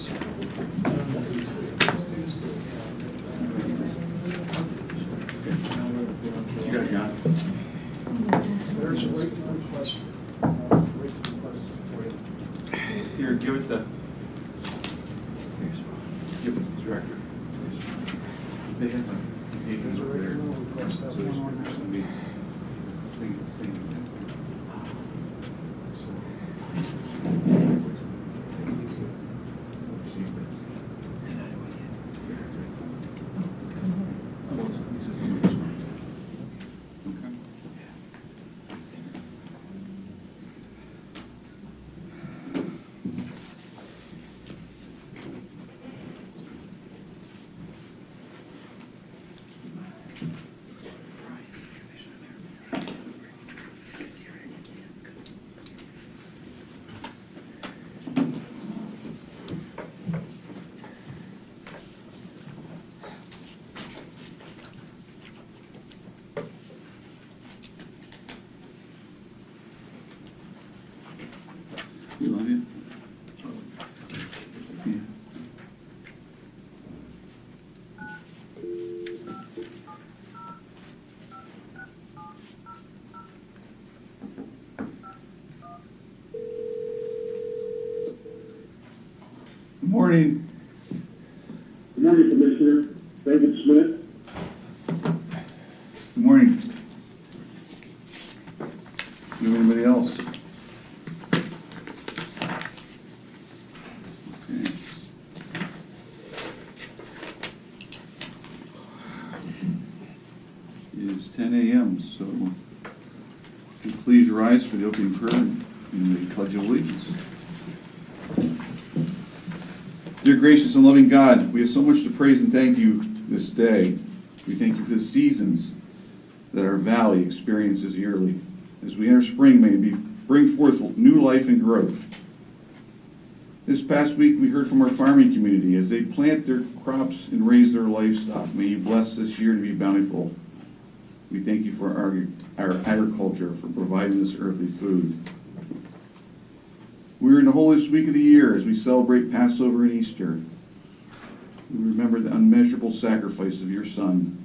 You got it, John. There's a rate request. Here, give it the director. They have a There's a over rate there. request. So That's there's one on gonna there. be same. We love you. Yeah. Good morning. Good morning, Commissioner. David Smith. Good morning. Do you have anybody else? Okay. It is 10 a.m., so if you please rise for the opening prayer and the Pledge of Allegiance. Dear gracious and loving God, we have so much to praise and thank you this day. We thank you for the seasons that our valley experiences yearly. As we enter spring, may it bring forth new life and growth. This past week, we heard from our farming community as they plant their crops and raise their livestock. May you bless this year to be bountiful. We thank you for our agriculture, for providing this earthly food. We're in the holiest week of the year as we celebrate Passover and Easter. We remember the unmeasurable sacrifice of your Son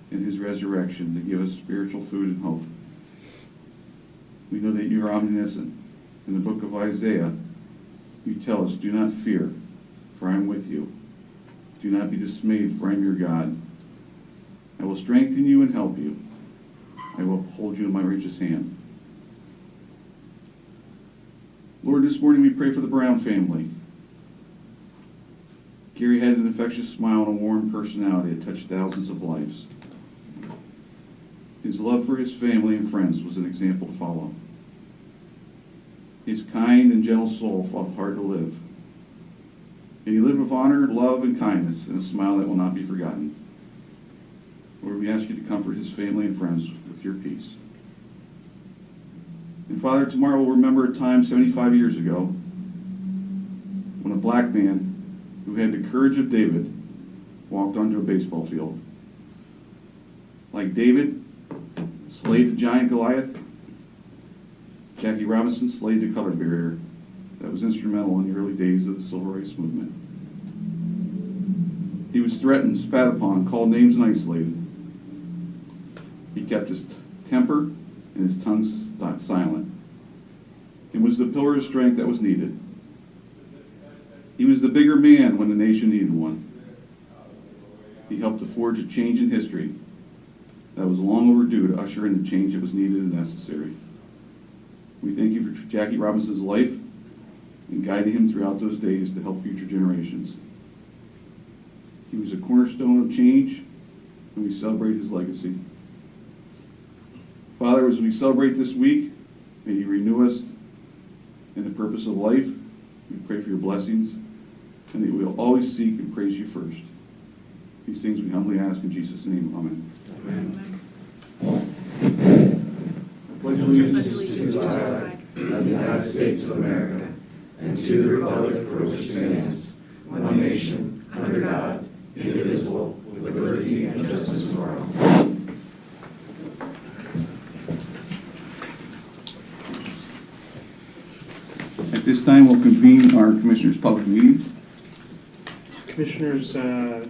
and his resurrection to give us spiritual food and hope. We know that you are omniscient. In the book of Isaiah, you tell us, do not fear, for I am with you. Do not be dismayed, for I am your God. I will strengthen you and help you. I will hold you in my righteous hand. Lord, this morning we pray for the Brown family. Gary had an infectious smile and a warm personality that touched thousands of lives. His love for his family and friends was an example to follow. His kind and gentle soul fought hard to live. And he lived with honor, love, and kindness, and a smile that will not be forgotten. Lord, we ask you to comfort his family and friends with your peace. And Father, tomorrow we'll remember a time 75 years ago when a black man who had the courage of David walked onto a baseball field. Like David slayed the giant Goliath, Jackie Robinson slayed the color barrier that was instrumental in the early days of the Civil Rights Movement. He was threatened, spat upon, called names, and isolated. He kept his temper and his tongue silent. It was the pillar of strength that was needed. He was the bigger man when the nation needed one. He helped to forge a change in history that was long overdue to usher in the change that was needed and necessary. We thank you for Jackie Robinson's life and guiding him throughout those days to help future generations. He was a cornerstone of change, and we celebrate his legacy. Father, as we celebrate this week, may you renew us in the purpose of life. We pray for your blessings, and that we will always seek and praise you first. These things we humbly ask in Jesus' name. Amen. Amen. I pledge allegiance To the flag of the United States of America and to the republic for which it stands, one nation, under God, indivisible, with liberty and justice for all. At this time, we'll convene our Commissioners' public meeting. Commissioners, I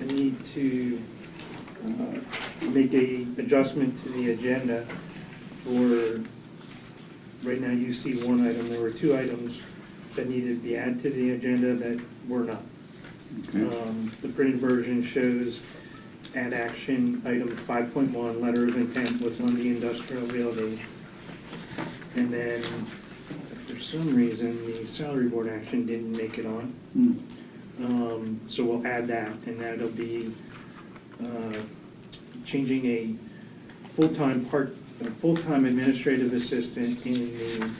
need to make a adjustment to the agenda for, right now you see one item. There were two items that needed to be added to the agenda that were not. Okay. The printed version shows add action item 5.1, letter of intent was on the industrial realty. And then, for some reason, the salary board action didn't make it on. So we'll add that, and that'll be changing a full-time administrative assistant in the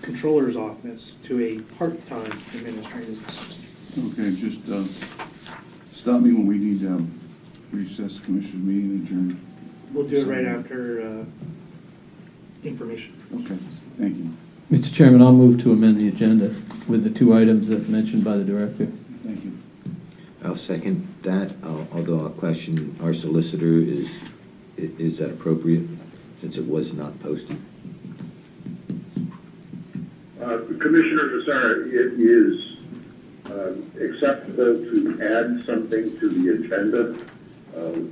controller's office to a part-time administrative assistant. Okay, just stop me when we need to recess commission meeting and adjourn. We'll do it right after information. Okay, thank you. Mr. Chairman, I'll move to amend the agenda with the two items that mentioned by the director. Thank you. I'll second that, although I'll question our solicitor, is that appropriate, since it was not posted? Commissioner Nassar, it is acceptable to add something to the agenda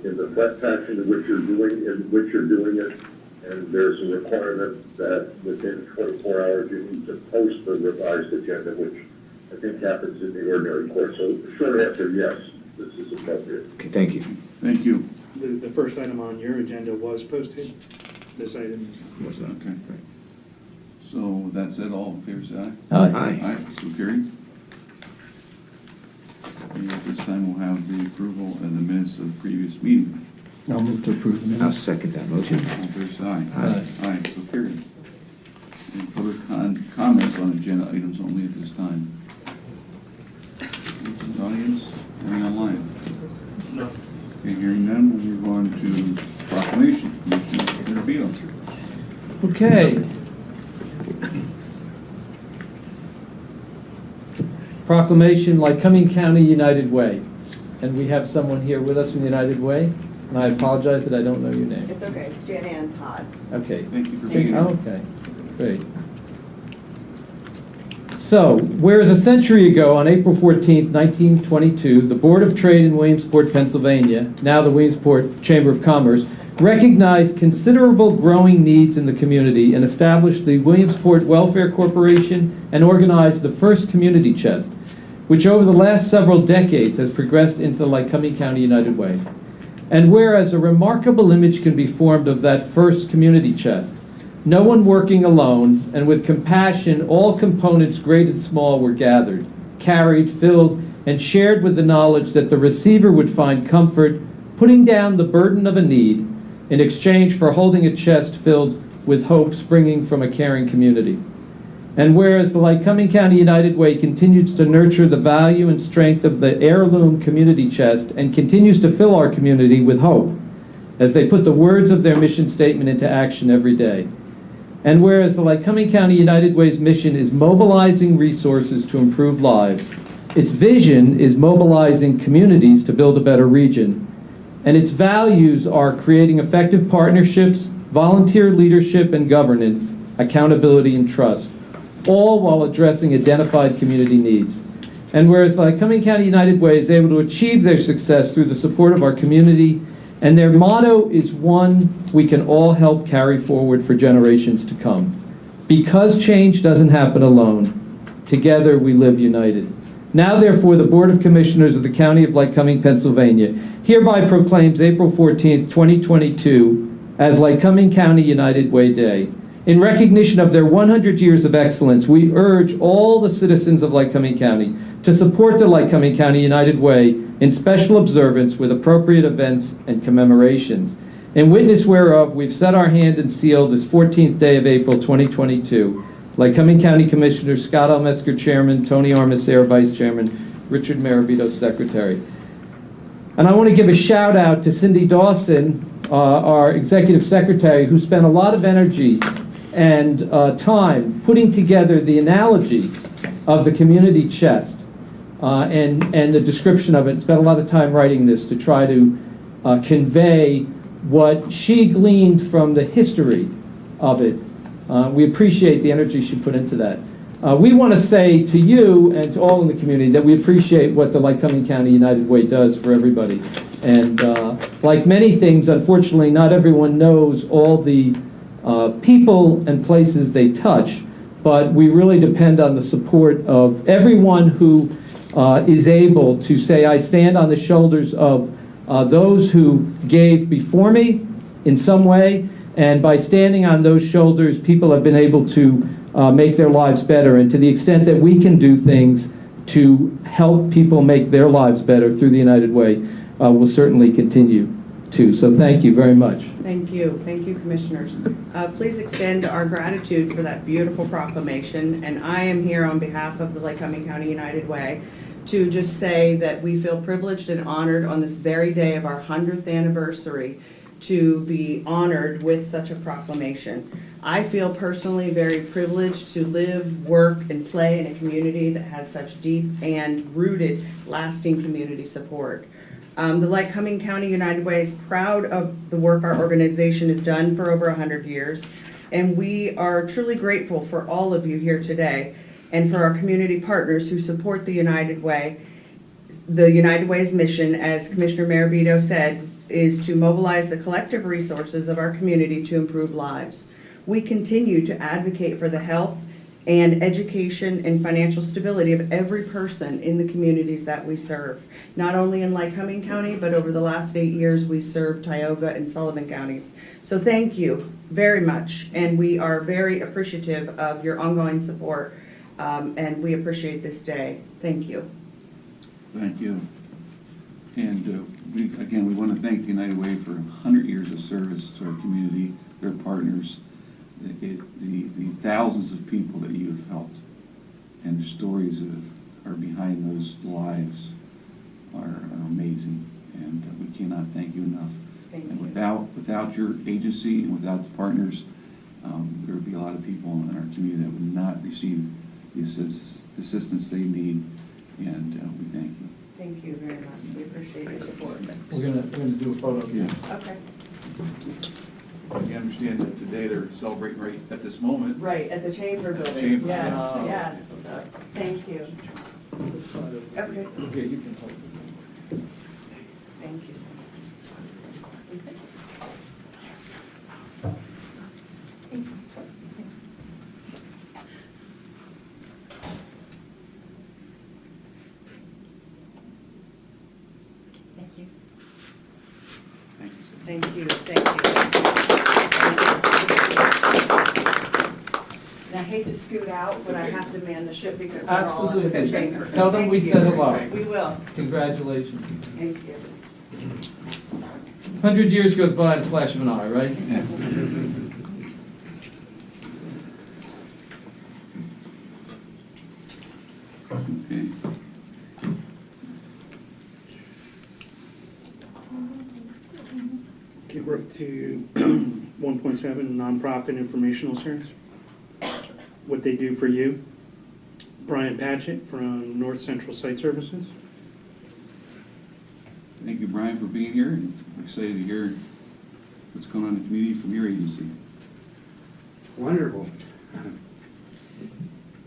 in the web fashion in which you're doing it, and there's a requirement that within 24 hours you need to post the revised agenda, which I think happens in the ordinary course. So the short answer, yes, this is appropriate. Okay, thank you. Thank you. The first item on your agenda was posted. This item is Was that Okay. So that's it, all in favor, say aye. Aye. Aye, so carried. And at this time, we'll have the approval of the minutes of the previous meeting. I'll move to approve the I'll minutes. second that motion. All in favor, say aye. Aye. Aye, so carried. Any public comments on agenda items only at this time? Audience, anything online? no. Okay, hearing none, we'll move on to proclamation. Commissioner Beal. Okay. Proclamation, Lycoming County United Way. And we have someone here with us from United Way, and I apologize that I don't know your name. It's okay, it's Jan Ann Todd. Okay. Thank you for being here. Okay, great. So, whereas a century ago, on April 14th, 1922, the Board of Trade in Williamsport, Pennsylvania, now the Williamsport Chamber of Commerce, recognized considerable growing needs in the community and established the Williamsport Welfare Corporation and organized the first community chest, which over the last several decades has progressed into the Lycoming County United Way. And whereas a remarkable image can be formed of that first community chest, no one working alone, and with compassion, all components, great and small, were gathered, carried, filled, and shared with the knowledge that the receiver would find comfort, putting down the burden of a need in exchange for holding a chest filled with hope springing from a caring community. And whereas the Lycoming County United Way continues to nurture the value and strength of the heirloom community chest and continues to fill our community with hope as they put the words of their mission statement into action every day. And whereas the Lycoming County United Way's mission is mobilizing resources to improve lives, its vision is mobilizing communities to build a better region, and its values are creating effective partnerships, volunteer leadership and governance, accountability and trust, all while addressing identified community needs. And whereas the Lycoming County United Way is able to achieve their success through the support of our community, and their motto is one we can all help carry forward for generations to come. Because change doesn't happen alone, together we live united. Now, therefore, the Board of Commissioners of the County of Lycoming, Pennsylvania, hereby proclaims April 14th, 2022 as Lycoming County United Way Day. In recognition of their 100 years of excellence, we urge all the citizens of Lycoming County to support the Lycoming County United Way in special observance with appropriate events and commemorations. In witness whereof, we've set our hand and seal this 14th day of April 2022. Lycoming County Commissioners Scott L. Metzger, Chairman, Tony Armisair, Vice Chairman, Richard Maravito, Secretary. And I want to give a shout out to Cindy Dawson, our Executive Secretary, who spent a lot of energy and time putting together the analogy of the community chest and the description of it. Spent a lot of time writing this to try to convey what she gleaned from the history of it. We appreciate the energy she put into that. we want to say to you and to all in the community that we appreciate what the Lycoming County United Way does for everybody. And like many things, unfortunately, not everyone knows all the people and places they touch, but we really depend on the support of everyone who is able to say, I stand on the shoulders of those who gave before me in some way, and by standing on those shoulders, people have been able to make their lives better. And to the extent that we can do things to help people make their lives better through the United Way, we'll certainly continue to. So thank you very much. Thank you, commissioners. Please extend our gratitude for that beautiful proclamation, and I am here on behalf of the Lycoming County United Way to just say that we feel privileged and honored on this very day of our 100th anniversary to be honored with such a proclamation. I feel personally very privileged to live, work, and play in a community that has such deep and rooted, lasting community support. The Lycoming County United Way is proud of the work our organization has done for over 100 years, and we are truly grateful for all of you here today and for our community partners who support the United Way. The United Way's mission, as Commissioner Marabito said, is to mobilize the collective resources of our community to improve lives. We continue to advocate for the health and education and financial stability of every person in the communities that we serve. Not only in Lycoming County, but over the last 8 years, we served Tioga and Sullivan counties. So thank you very much, and we are very appreciative of your ongoing support, and we appreciate this day. Thank you. Thank you. And we want to thank the United Way for 100 years of service to our community, their partners, the thousands of people that you have helped, and the stories that are behind those lives are amazing, and we cannot thank you enough. And without your agency and without the partners, there would be a lot of people in our community that would not receive the assistance they need, and we thank you. Thank you very much. We appreciate your support. We're gonna do a photo. Yes. Okay. You understand that today they're celebrating right at this moment. Right, at the Chamber building. Chamber. Yes, Oh, yes. okay. Thank you. Okay. Okay, you can hold this. Thank you. Thank you. Thank you, sir. Thank you. Thank you. And I hate to scoot out, but I have to man the ship because they're all at the Absolutely. Chamber. Tell them Thank we you. said hello. We will. Congratulations. Thank you. 100 years goes by in a flash of an eye, right? Okay. Okay, we're up to 1.7, nonprofit informational service. What they do for you. Brian Patchett from North Central Site Services. Thank you, Brian, for being here. I'm excited to hear what's going on in the community from your agency. Wonderful.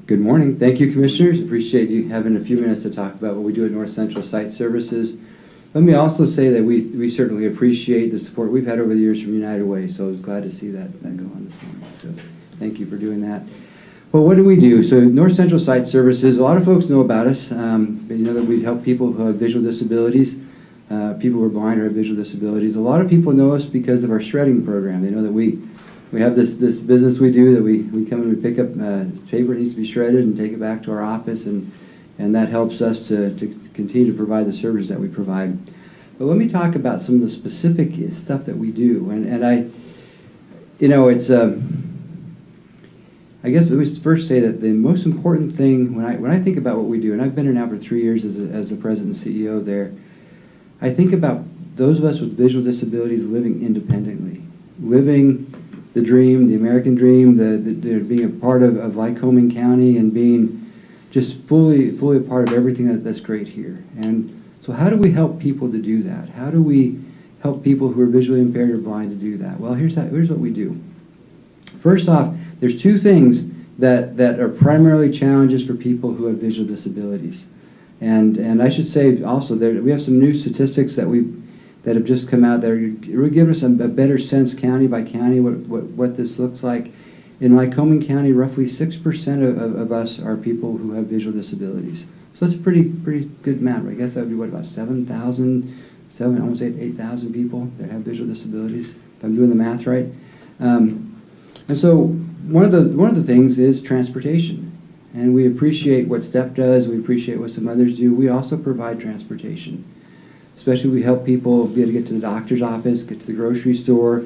Good morning. Thank you, Commissioners. Appreciate you having a few minutes to talk about what we do at North Central Site Services. Let me also say that we certainly appreciate the support we've had over the years from United Way, so I was glad to see that go on this morning. So thank you for doing that. Well, what do we do? So North Central Site Services, a lot of folks know about us. But you know that we help people who have visual disabilities, people who are blind or have visual disabilities. A lot of people know us because of our shredding program. They know that we have this business we do, that we come and we pick up paper that needs to be shredded and take it back to our office, and that helps us to continue to provide the service that we provide. But let me talk about some of the specific stuff that we do. And I, you know, it's, I guess let me first say that the most important thing when I think about what we do, and I've been here now for 3 years as the president and CEO there, I think about those of us with visual disabilities living independently, living the dream, the American dream, the being a part of Lycoming County and being just fully a part of everything that's great here. And so how do we help people to do that? How do we help people who are visually impaired or blind to do that? Well, here's what we do. First off, there's two things that are primarily challenges for people who have visual disabilities. And I should say also that we have some new statistics that have just come out that are really giving us a better sense county by county what this looks like. In Lycoming County, roughly 6% of us are people who have visual disabilities. So that's a pretty good amount. I guess that would be what, about 7,000, almost 8,000 people that have visual disabilities, if I'm doing the math right. And so one of the things is transportation. And we appreciate what STEP does, we appreciate what some others do. We also provide transportation. Especially we help people be able to get to the doctor's office, get to the grocery store,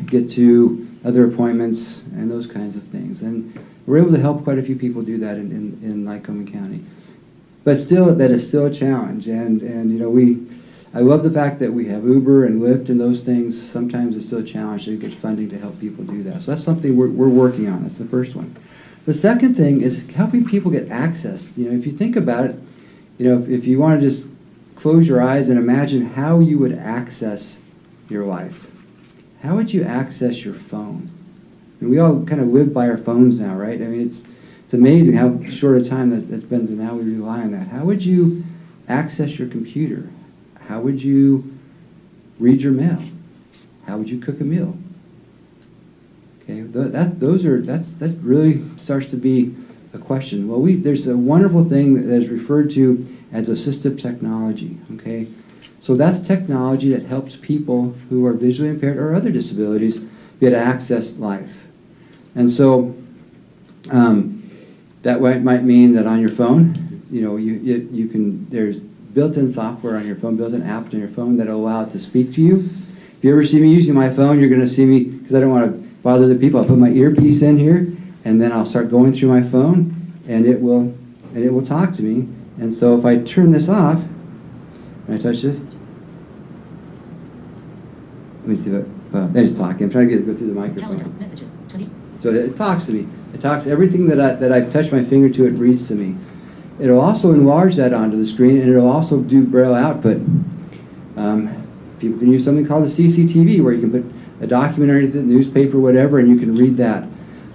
get to other appointments, and those kinds of things. And we're able to help quite a few people do that in Lycoming County. But still, that is still a challenge. And you know, I love the fact that we have Uber and Lyft and those things. Sometimes it's still a challenge to get funding to help people do that. So that's something we're working on. That's the first one. The second thing is helping people get access. You know, if you think about it, you know, if you want to just close your eyes and imagine how you would access your life. How would you access your phone? I mean, we all kind of live by our phones now, right? I mean, it's amazing how short a time that's been, and now we rely on that. How would you access your computer? How would you read your mail? How would you cook a meal? Okay, that really starts to be a question. Well, there's a wonderful thing that is referred to as assistive technology. Okay, so that's technology that helps people who are visually impaired or other disabilities be able to access life. And so that might mean that on your phone, you know, you can, there's built-in software on your phone, built-in apps on your phone that will allow it to speak to you. If you ever see me using my phone, you're going to see me, because I don't want to bother the people, I'll put my earpiece in here, and then I'll start going through my phone, and it will talk to me. And so if I turn this off, can I touch this? Let me see what, it's talking. I'm trying to go through the microphone. Messages, 20. So it talks to me. It talks everything that I touch my finger to, it reads to me. It'll also enlarge that onto the screen, and it'll also do Braille output. People can use something called a CCTV, where you can put a document or anything, newspaper, whatever, and you can read that.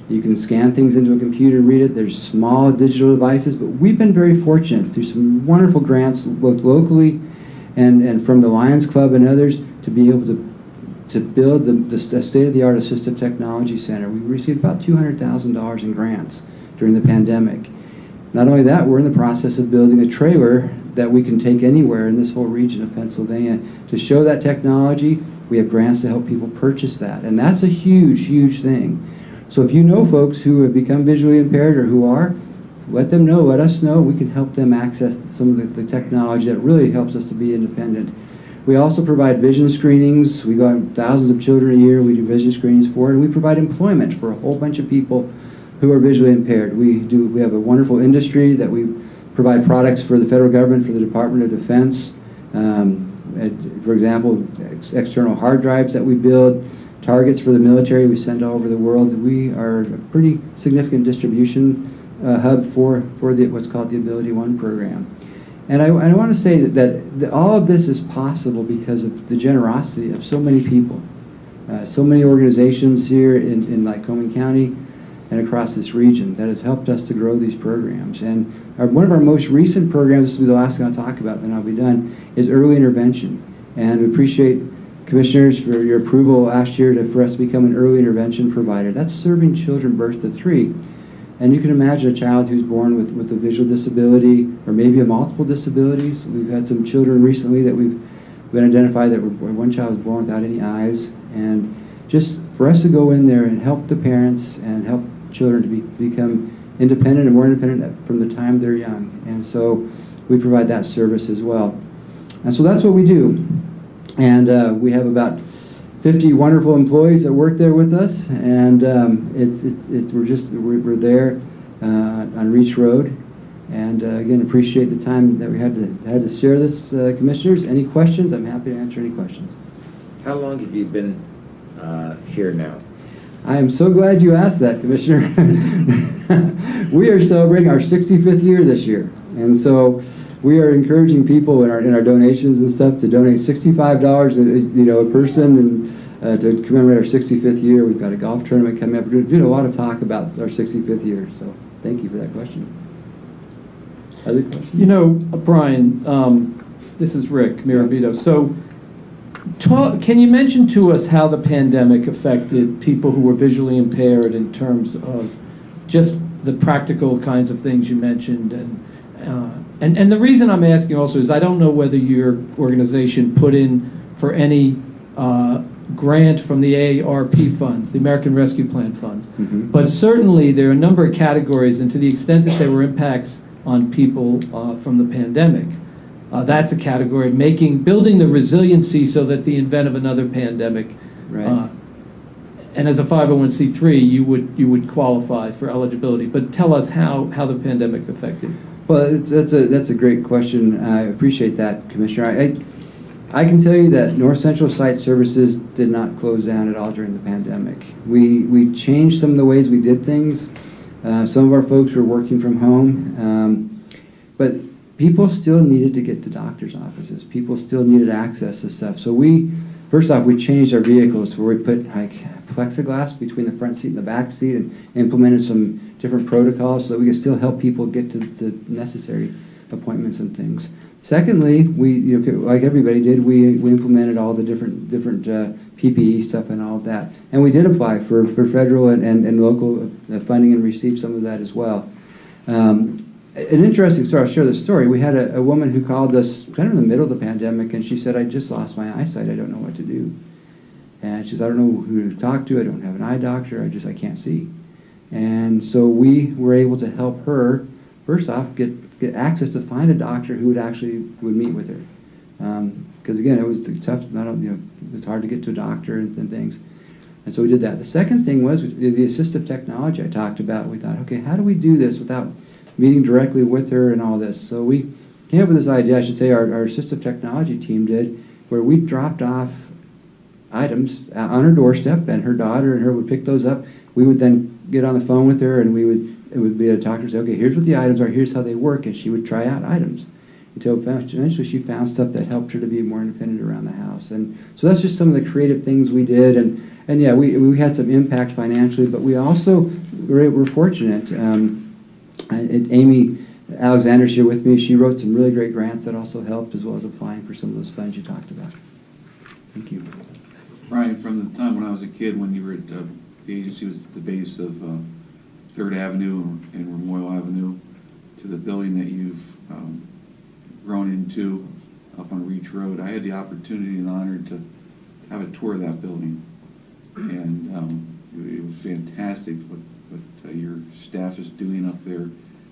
You can scan things into a computer and read it. There's small digital devices, but we've been very fortunate through some wonderful grants, both locally and from the Lions Club and others, to be able to build the state-of-the-art Assistive Technology Center. We received about $200,000 in grants during the pandemic. Not only that, we're in the process of building a trailer that we can take anywhere in this whole region of Pennsylvania to show that technology. We have grants to help people purchase that, and that's a huge, huge thing. So if you know folks who have become visually impaired or who are, let them know, let us know. We can help them access some of the technology that really helps us to be independent. We also provide vision screenings. We go out thousands of children a year. We do vision screenings for, and we provide employment for a whole bunch of people who are visually impaired. We have a wonderful industry that we provide products for the federal government, for the Department of Defense. For example, external hard drives that we build, targets for the military we send all over the world. We are a pretty significant distribution hub for what's called the Ability One program. And I want to say that all of this is possible because of the generosity of so many people, so many organizations here in Lycoming County and across this region that have helped us to grow these programs. And one of our most recent programs, this will be the last thing I'll talk about, then I'll be done, is early intervention. And we appreciate commissioners for your approval last year for us to become an early intervention provider. That's serving children birth to 3. And you can imagine a child who's born with a visual disability or maybe a multiple disabilities. We've had some children recently that we've been identified that one child was born without any eyes. And just for us to go in there and help the parents and help children to become independent and more independent from the time they're young. And so we provide that service as well. And so that's what we do. And we have about 50 wonderful employees that work there with us, and we're there on Reach Road. And again, appreciate the time that we had to share this, commissioners. Any questions? I'm happy to answer any questions. How long have you been here now? I am so glad you asked that, Commissioner. We are celebrating our 65th year this year, and so we are encouraging people in our donations and stuff to donate $65 a person, to commemorate our 65th year. We've got a golf tournament coming up. We're doing a lot of talk about our 65th year, so thank you for that question. Other questions? You know, Brian, this is Rick Mirabito. So, can you mention to us how the pandemic affected people who were visually impaired in terms of just the practical kinds of things you mentioned? And the reason I'm asking also is I don't know whether your organization put in for any grant from the AARP funds, the American Rescue Plan funds. Mm-hmm. But certainly there are a number of categories, and to the extent that there were impacts on people from the pandemic, that's a category of building the resiliency so that the event of another pandemic, Right. and as a 501c3, you would qualify for eligibility. But tell us how the pandemic affected. Well, that's a great question. I appreciate that, Commissioner. I can tell you that North Central Site Services did not close down at all during the pandemic. We changed some of the ways we did things. Some of our folks were working from home, but people still needed to get to doctor's offices. People still needed access to stuff. So first off, we changed our vehicles where we put like plexiglass between the front seat and the back seat and implemented some different protocols so that we could still help people get to the necessary appointments and things. Secondly, like everybody did, we implemented all the different PPE stuff and all of that. And we did apply for federal and local funding and received some of that as well. An interesting story, I'll share this story. We had a woman who called us kind of in the middle of the pandemic, and she said, I just lost my eyesight. I don't know what to do. And she says, I don't know who to talk to. I don't have an eye doctor. I can't see. And so we were able to help her, first off, get access to find a doctor who would meet with her. Because again, it was tough. It's hard to get to a doctor and things. And so we did that. The second thing was the assistive technology I talked about. We thought, okay, how do we do this without meeting directly with her and all this? So we came up with this idea, I should say our assistive technology team did, where we dropped off items on her doorstep, and her daughter and her would pick those up. We would then get on the phone with her, and it would be a doctor say, okay, here's what the items are, here's how they work, and she would try out items until eventually she found stuff that helped her to be more independent around the house. And so that's just some of the creative things we did. And yeah, we had some impact financially, but we also were fortunate. Amy Alexander's here with me. She wrote some really great grants that also helped, as well as applying for some of those funds you talked about. Thank you. Brian, from the time when I was a kid, when you were at the agency was at the base of 3rd Avenue and Memorial Avenue, to the building that you've grown into up on Reach Road, I had the opportunity and honor to have a tour of that building. And it was fantastic what your staff is doing up there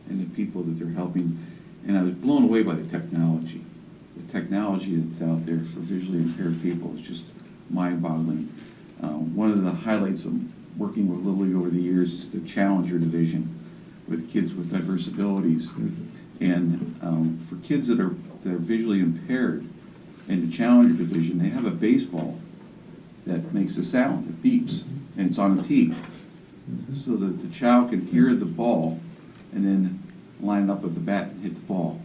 and the people that they're helping. And I was blown away by the technology. The technology that's out there for visually impaired people is just mind-boggling. One of the highlights of working with Little League over the years is the Challenger division with kids with diverse abilities. And for kids that are visually impaired in the Challenger division, they have a baseball that makes a sound, it beeps, and it's on a tee, so that the child can hear the ball and then line up with the bat and hit the ball.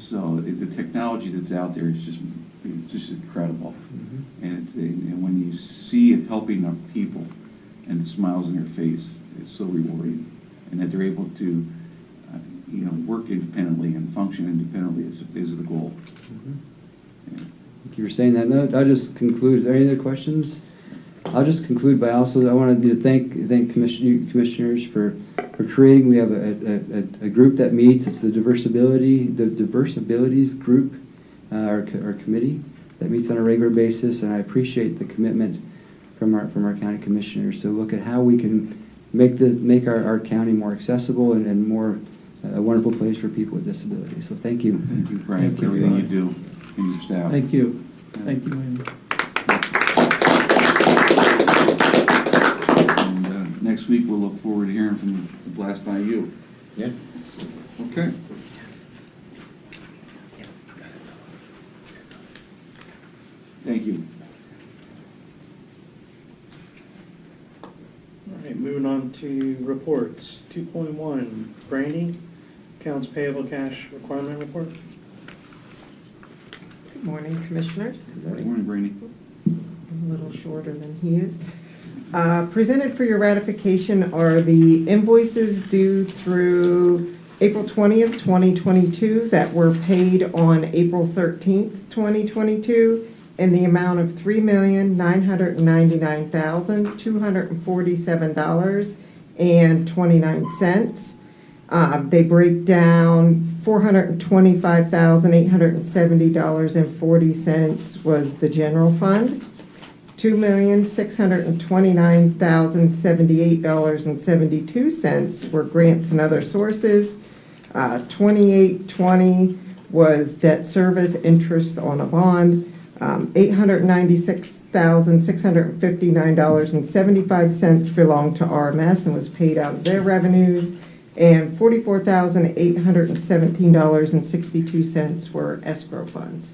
So the technology that's out there is just incredible. And when you see it helping our people and the smiles on their face, it's so rewarding. And that they're able to work independently and function independently is the goal. Yeah. Thank you for saying that. Note. I'll just conclude. Are there any other questions? I'll just conclude by also, I wanted to thank commissioners for creating. We have a group that meets. It's the Diverse Abilities group, our committee that meets on a regular basis, and I appreciate the commitment from our county commissioners to look at how we can make our county more accessible and more a wonderful place for people with disabilities. So thank you. Thank you, Brian, for everything you do and your staff. Thank you. Thank you, Amy. And next week we'll look forward to hearing from the Blast IU. Yeah. Okay. Thank you. All right, moving on to reports. 2.1, Brandy, accounts payable cash requirement report. Good morning, Commissioners. Good morning, Brandy. a little shorter than he is. Presented for your ratification are the invoices due through April 20th, 2022 that were paid on April 13th, 2022 in the amount of $3,999,247.29. They break down $425,870.40 was the general fund. $2,629,078.72 were grants and other sources. 2820 was debt service interest on a bond. $896,659.75 belonged to RMS and was paid out of their revenues. And $44,817.62 were escrow funds.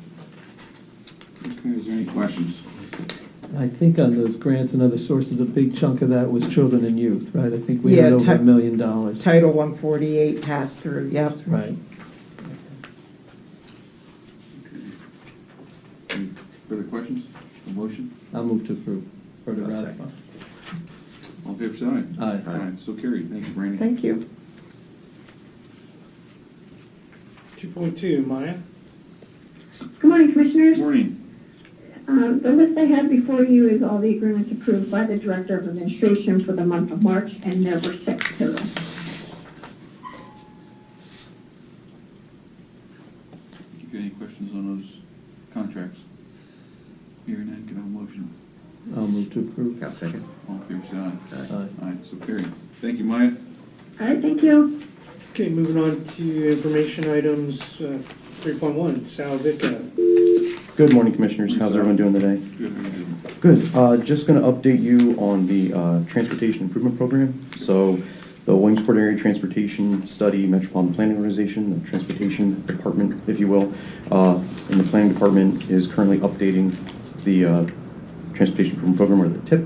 Okay, is there any questions? I think on those grants and other sources, a big chunk of that was children and youth, right? I think we had Yeah, over $1 million. Title 148 pass through, yep. Right. Any further questions? A motion? I'll move to approve. Or to I'll ratify. second. All in favor, say aye. Aye. Aye, so carried. Thank you, Brandy. Thank you. 2.2, Maya? Good morning, Commissioners. Morning. The list I have before you is all the agreements approved by the Director of Administration for the month of March, and there were 6 total. You got any questions on those contracts? Hearing none, can I have a motion? I'll move to approve. I'll second. All in favor, say aye. Aye. Aye, so carried. Thank you, Maya. All right, thank you. Okay, moving on to information items, 3.1, Sal Vica. Good morning, Commissioners. How's everyone doing today? Good, how you doing? Good. Just going to update you on the Transportation Improvement Program. So the Williamsport Area Transportation Study Metropolitan Planning Organization, the Transportation Department, if you will, and the Planning Department is currently updating the Transportation Improvement Program, or the TIP.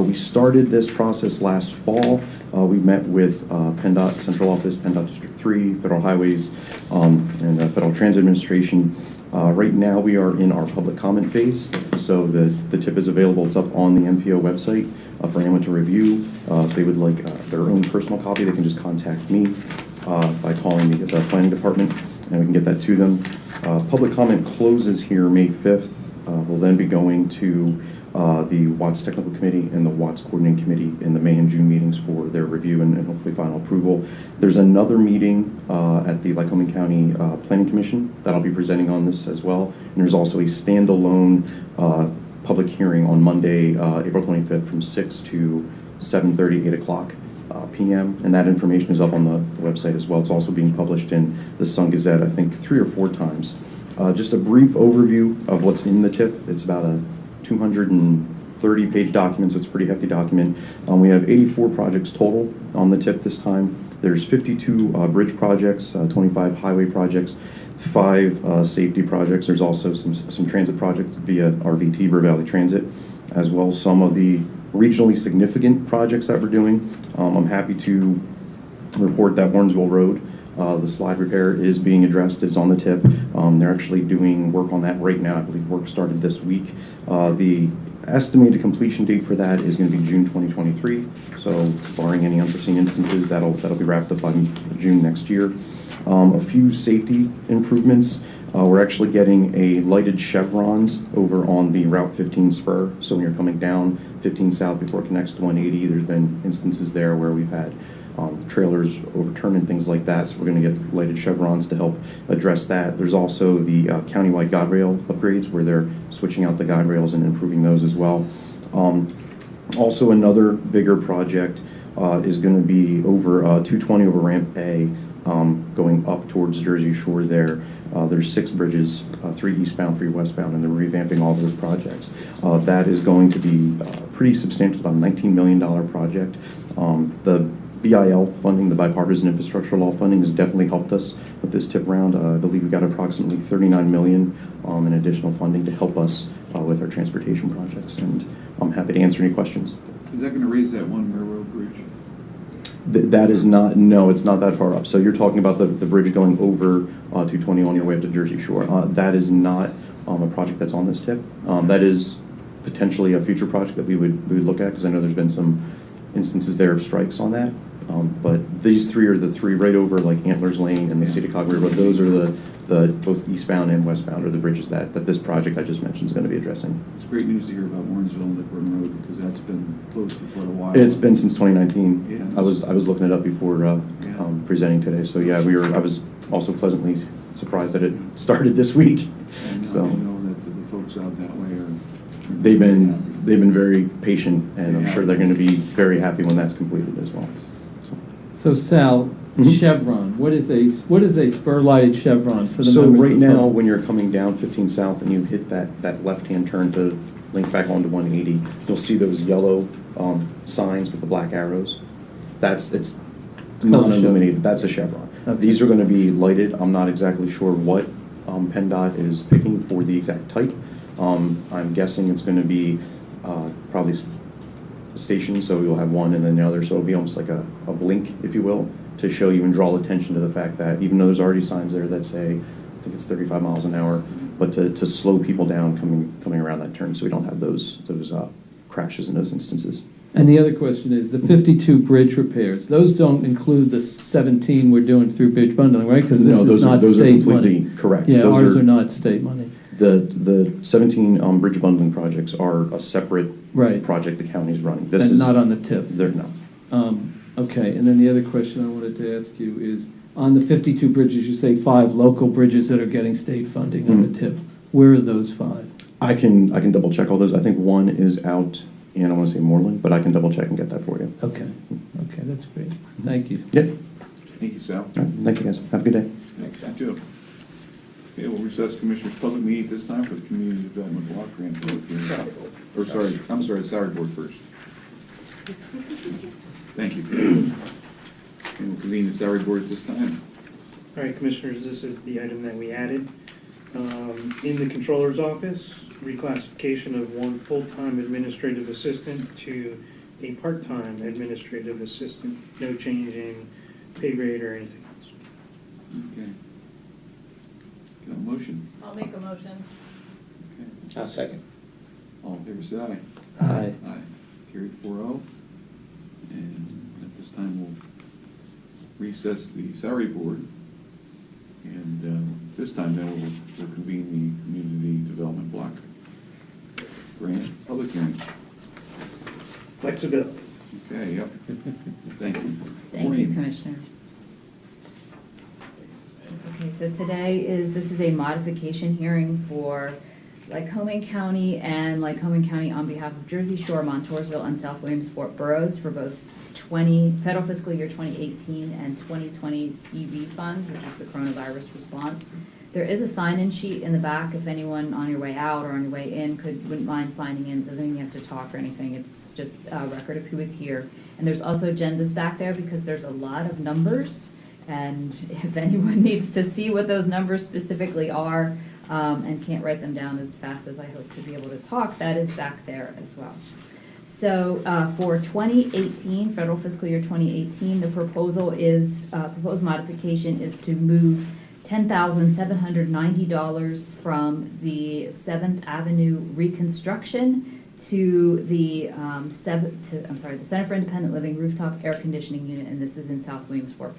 We started this process last fall. We met with PennDOT Central Office, PennDOT District 3, Federal Highways, and Federal Transit Administration. Right now, we are in our public comment phase, so the TIP is available. It's up on the MPO website for anyone to review. If they would like their own personal copy, they can just contact me by calling the Planning Department, and we can get that to them. Public comment closes here May 5th. We'll then be going to the Watts Technical Committee and the Watts Coordinating Committee in the May and June meetings for their review and hopefully final approval. There's another meeting at the Lycoming County Planning Commission that I'll be presenting on this as well. And there's also a standalone public hearing on Monday, April 25th from 6 to 7:30, 8 o'clock p.m. And that information is up on the website as well. It's also being published in the Sun Gazette, I think 3 or 4 times. Just a brief overview of what's in the TIP. It's about a 230-page document, so it's a pretty hefty document. We have 84 projects total on the TIP this time. There's 52 bridge projects, 25 highway projects, 5 safety projects. There's also some transit projects via RVT, River Valley Transit, as well as some of the regionally significant projects that we're doing. I'm happy to report that Warrensville Road, the slide repair, is being addressed. It's on the TIP. They're actually doing work on that right now. I believe work started this week. The estimated completion date for that is going to be June 2023. So barring any unforeseen instances, that'll be wrapped up by June next year. A few safety improvements. We're actually getting a lighted chevrons over on the Route 15 spur. So when you're coming down 15 South before it connects to 180, there's been instances there where we've had trailers overturned and things like that, so we're going to get lighted chevrons to help address that. There's also the countywide guide rail upgrades where they're switching out the guide rails and improving those as well. Also, another bigger project is going to be over 220 over Ramp A, going up towards Jersey Shore there. There's 6 bridges, 3 eastbound, 3 westbound, and they're revamping all those projects. That is going to be pretty substantial, about a $19 million project. The BIL funding, the Bipartisan Infrastructure Law funding, has definitely helped us with this TIP round. I believe we got approximately $39 million in additional funding to help us with our transportation projects, and I'm happy to answer any questions. Is that going to raise that one railroad bridge? That is not, no, it's not that far up. So you're talking about the bridge going over 220 on your way up to Jersey Shore. That is not a project that's on this TIP. That is potentially a future project that we would look at, because I know there's been some instances there of strikes on that. But these three are the three right over like Antlers Lane and the City Cog River. Those are the both eastbound and westbound are the bridges that this project I just mentioned is going to be addressing. It's great news to hear about Warrensville and Lickburn Road, because that's been closed for quite a while. It's been since 2019. Yeah. I was looking it up before presenting today. So yeah, I was also pleasantly surprised that it started this week. And So I know that the folks out that way are. they've been very patient, and I'm sure they're going to be very happy when that's completed as well. So Sal, Mhm. chevron, what is a spur-lighted chevron for the So members right of the now, public? when you're coming down 15 South and you hit that left-hand turn to link back onto 180, you'll see those yellow signs with the black arrows. It's non-illuminated. That's a chevron. Okay. These are going to be lighted. I'm not exactly sure what PennDOT is picking for the exact type. I'm guessing it's going to be probably a station, so you'll have one and then the other, so it'll be almost like a blink, if you will, to show you and draw attention to the fact that even though there's already signs there that say, I think it's 35 miles an hour, but to slow people down coming around that turn, so we don't have those crashes in those instances. And the other question is, the 52 bridge repairs, those don't include the 17 we're doing through bridge bundling, right? Because this No, is those not are state completely money. correct. Yeah, Those ours are not state money. The 17 bridge bundling projects are a separate Right. project the county's running. This And is not on the tip. They're not. Okay, and then the other question I wanted to ask you is, on the 52 bridges, you say 5 local bridges that are getting state funding on the tip. Where are those 5? I can double check all those. I think one is out in, I want to say Moreland, but I can double check and get that for you. Okay, that's great. Thank you. Yeah. Thank you, Sal. All right. Thank you, guys. Have a good day. Thanks, you too. Okay, we'll recess Commissioners' public meeting at this time for the Community Development Block Grant Public Hearing. Or sorry, I'm sorry, Salary Board first. Thank you. And we'll convene the Salary Board at this time. All right, Commissioners, this is the item that we added. In the Controller's Office, reclassification of one full-time administrative assistant to a part-time administrative assistant. No change in pay grade or anything else. Okay. Got a motion? I'll make a motion. Okay. I'll second. All in favor, say aye. Aye. Aye. Carried 4-0. And at this time, we'll recess the Salary Board. And this time, then, we'll convene the Community Development Block Grant Public Hearing. Flexibility. Okay, yep. Thank you. Thank you, Commissioners. Okay, so this is a modification hearing for Lycoming County and Lycoming County on behalf of Jersey Shore, Montoursville, and South Williamsport boroughs for both federal fiscal year 2018 and 2020 CV funds, which is the coronavirus response. There is a sign-in sheet in the back if anyone on your way out or on your way in wouldn't mind signing in. It doesn't mean you have to talk or anything. It's just a record of who is here. And there's also agendas back there because there's a lot of numbers. And if anyone needs to see what those numbers specifically are and can't write them down as fast as I hope to be able to talk, that is back there as well. So for 2018, federal fiscal year 2018, the proposed modification is to move $10,790 from the 7th Avenue reconstruction to the Center for Independent Living rooftop air conditioning unit, and this is in South Williamsport.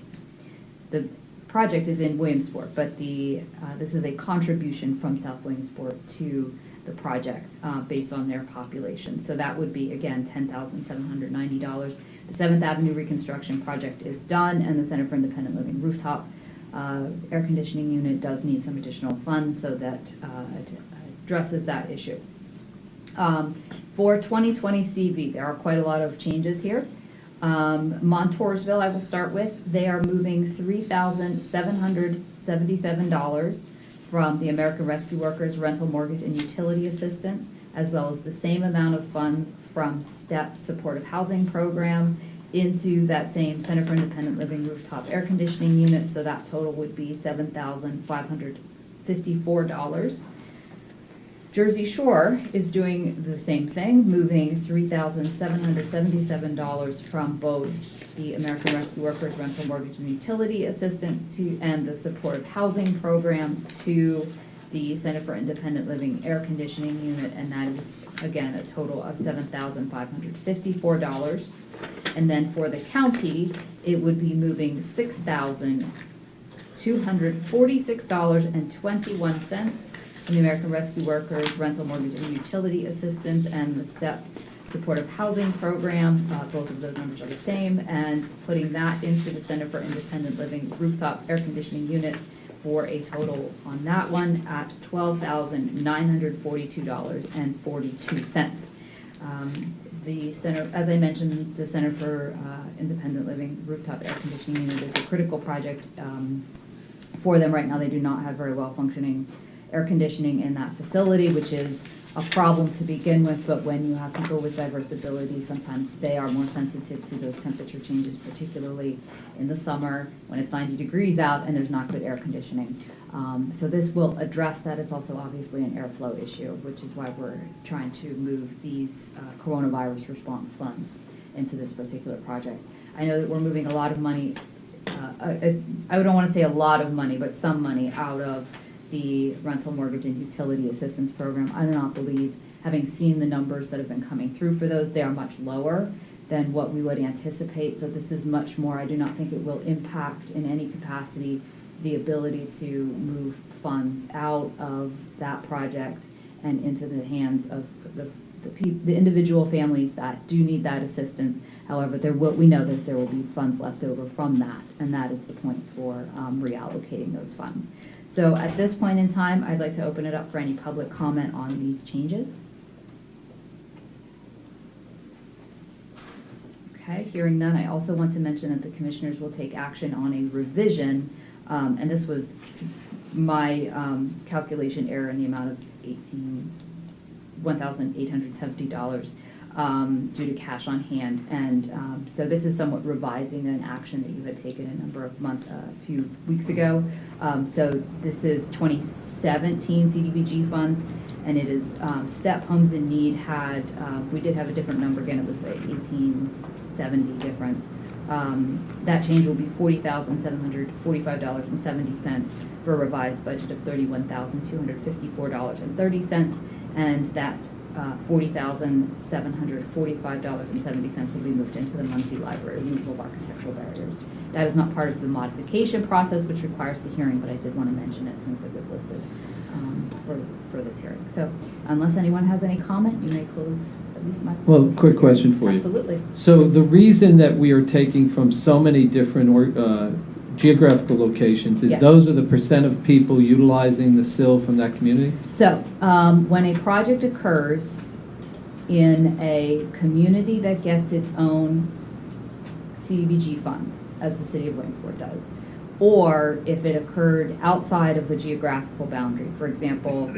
The project is in Williamsport, but this is a contribution from South Williamsport to the project based on their population. So that would be, again, $10,790. The 7th Avenue reconstruction project is done, and the Center for Independent Living rooftop air conditioning unit does need some additional funds, so that addresses that issue. For 2020 CV, there are quite a lot of changes here. Montoursville, I will start with. They are moving $3,777 from the American Rescue Workers Rental Mortgage and Utility Assistance, as well as the same amount of funds from STEP Supportive Housing Program into that same Center for Independent Living rooftop air conditioning unit, so that total would be $7,554. Jersey Shore is doing the same thing, moving $3,777 from both the American Rescue Workers Rental Mortgage and Utility Assistance and the Supportive Housing Program to the Center for Independent Living air conditioning unit, and that is again, a total of $7,554. And then for the county, it would be moving $6,246.21 from the American Rescue Workers Rental Mortgage and Utility Assistance and the STEP Supportive Housing Program. Both of those numbers are the same, and putting that into the Center for Independent Living rooftop air conditioning unit for a total on that one at $12,942.42. The center, as I mentioned, the Center for Independent Living rooftop air conditioning unit is a critical project for them right now. They do not have very well functioning air conditioning in that facility, which is a problem to begin with, but when you have people with diverse abilities, sometimes they are more sensitive to those temperature changes, particularly in the summer when it's 90 degrees out and there's not good air conditioning. So this will address that. It's also obviously an airflow issue, which is why we're trying to move these coronavirus response funds into this particular project. I know that we're moving a lot of money, I don't want to say a lot of money, but some money out of the rental mortgage and utility assistance program. I do not believe, having seen the numbers that have been coming through for those, they are much lower than what we would anticipate. So this is much more, I do not think it will impact in any capacity the ability to move funds out of that project and into the hands of the individual families that do need that assistance. However, we know that there will be funds left over from that, and that is the point for reallocating those funds. So at this point in time, I'd like to open it up for any public comment on these changes. Okay, hearing none, I also want to mention that the commissioners will take action on a revision, and this was my calculation error in the amount of $1,870 due to cash on hand. And so this is somewhat revising an action that you had taken a few weeks ago. So this is 2017 Cdbg funds, and it is STEP Homes in Need had, we did have a different number again, it was like 1870 difference. That change will be $40,745.70 for a revised budget of $31,254.30, and that $40,745.70 will be moved into the Muncie Library, removal of architectural barriers. That is not part of the modification process, which requires the hearing, but I did want to mention it since it was listed for this hearing. So unless anyone has any comment, you may close at least my... Well, quick question for you. Absolutely. So the reason that we are taking from so many different geographical locations is Yes. those are the percent of people utilizing the sill from that community? So, when a project occurs in a community that gets its own Cdbg funds, as the city of Williamsport does, or if it occurred outside of a geographical boundary, for example,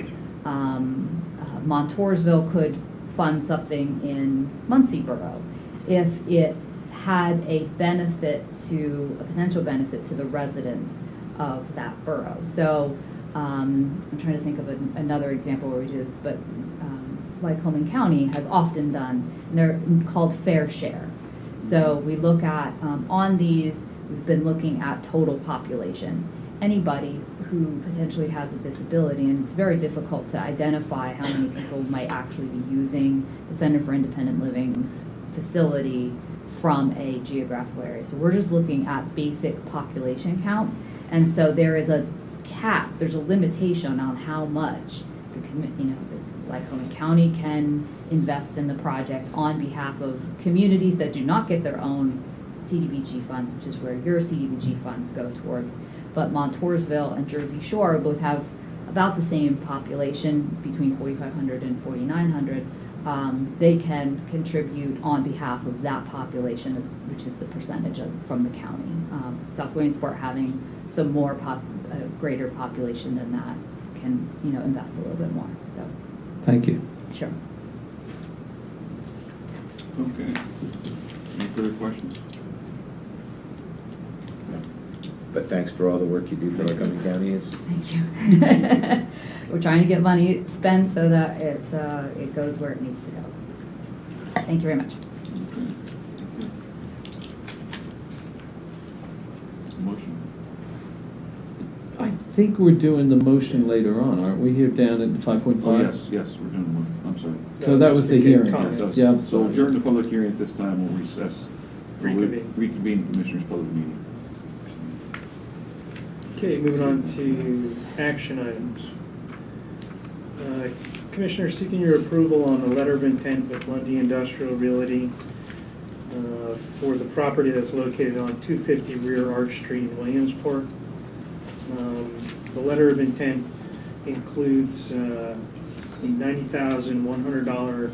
Montoursville could fund something in Muncie Borough, if it had a potential benefit to the residents of that borough. So I'm trying to think of another example where we do this, but Lycoming County has often done, and they're called fair share. So we look at, on these, we've been looking at total population. Anybody who potentially has a disability, and it's very difficult to identify how many people might actually be using the Center for Independent Living's facility from a geographical area. So we're just looking at basic population counts, and so there is a cap, there's a limitation on how much Lycoming County can invest in the project on behalf of communities that do not get their own Cdbg funds, which is where your Cdbg funds go towards. But Montoursville and Jersey Shore both have about the same population, between 4,500 and 4,900. They can contribute on behalf of that population, which is the percentage from the county. South Williamsport, having some more greater population than that, can invest a little bit more. So, Thank you. sure. Okay. Any further questions? But thanks for all the work you do for Lycoming County. Thank you. We're trying to get money spent so that it goes where it needs to go. Thank you very much. Motion. I think we're doing the motion later on, aren't we, here down at 5.5? Oh, yes, we're doing one, I'm sorry. So that was the hearing. Yeah, I'm So sorry. adjourn the public hearing at this time, we'll recess. We'll Reconvene. Reconvene the Commissioners' public meeting. Okay, moving on to action items. Commissioner, seeking your approval on a letter of intent with Lundy Industrial Realty for the property that's located on 250 Rear Arch Street in Williamsport. The letter of intent includes a $90,100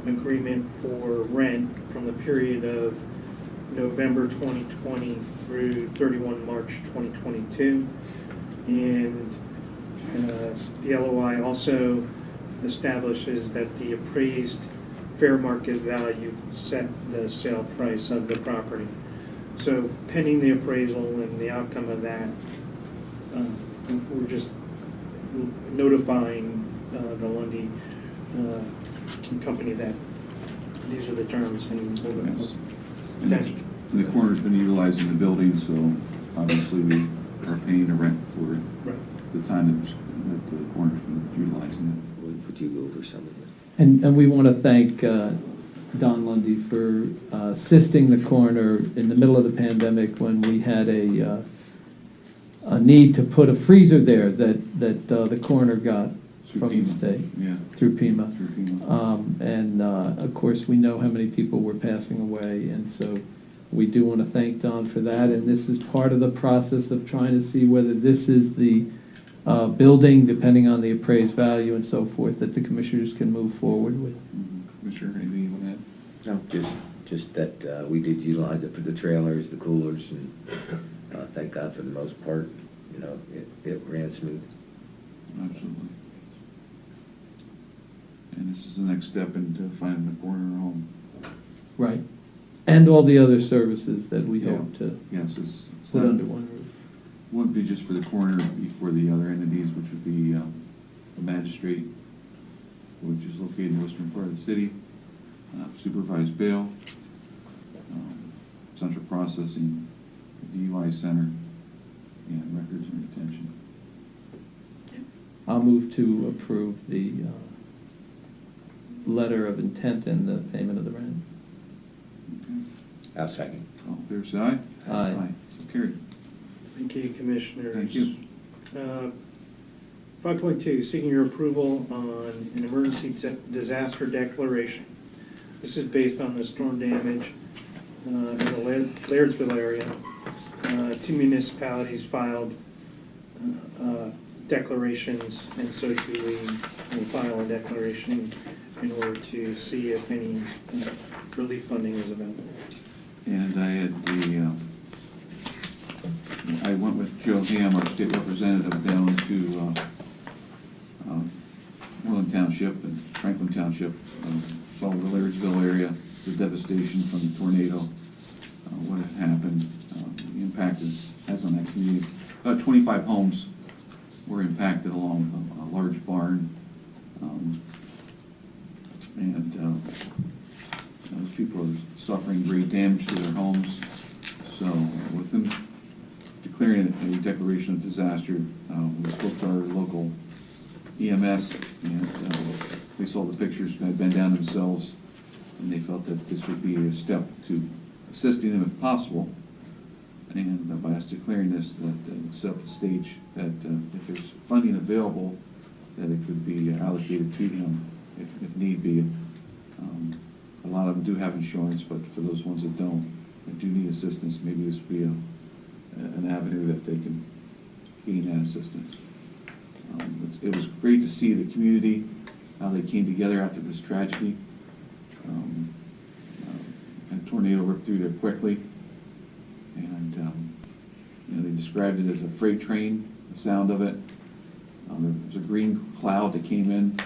agreement for rent from the period of November 2020 through 31 March 2022. And the LOI also establishes that the appraised fair market value set the sale price of the property. So pending the appraisal and the outcome of that, we're just notifying the Lundy company that these are the terms and Yes. potential. And the coroner's been utilizing the building, so obviously we are paying a rent for it. Right. The time that the coroner's been utilizing Would you go over some of it? And we want to thank Don Lundy for assisting the coroner in the middle of the pandemic when we had a need to put a freezer there that the coroner got Through from the FEMA. state. Yeah. Through FEMA. Through FEMA. And of course, we know how many people were passing away, and so we do want to thank Don for that. And this is part of the process of trying to see whether this is the building, depending on the appraised value and so forth, that the commissioners can move forward with. Commissioner, anything you want to add? No, just that we did utilize it for the trailers, the coolers, and thank God for the most part, you know, it ran smooth. Absolutely. And this is the next step into finding the coroner a home. Right. And all the other services that we hope to Yes, it's put not- under one roof. Wouldn't be just for the coroner, it'd be for the other entities, which would be the magistrate, which is located in the western part of the city, supervised bail, central processing, DUI center, and records and retention. I'll move to approve the letter of intent and the payment of the rent. Okay. I'll second. All in favor, say aye. Aye. So carried. Thank you, Commissioners. Thank you. 5.2, seeking your approval on an emergency disaster declaration. This is based on the storm damage in the Lairdsville area. Two municipalities filed declarations, and so too we will file a declaration in order to see if any relief funding is available. And I had I went with Joe Ham, our state representative, down to Moreland Township and Franklin Township, saw the Lairdsville area, the devastation from the tornado, what had happened, the impact has on that community. About 25 homes were impacted along a large barn, and those people are suffering great damage to their homes. So with them declaring a declaration of disaster, we spoke to our local EMS, and they saw the pictures, had been down themselves, and they felt that this would be a step to assisting them if possible. And by us declaring this, that set up the stage that if there's funding available, that it could be allocated to them if need be. A lot of them do have insurance, but for those ones that don't, that do need assistance, maybe this would be an avenue that they can gain that assistance. It was great to see the community, how they came together after this tragedy. And a tornado ripped through there quickly, and they described it as a freight train, the sound of it. There was a green cloud that came in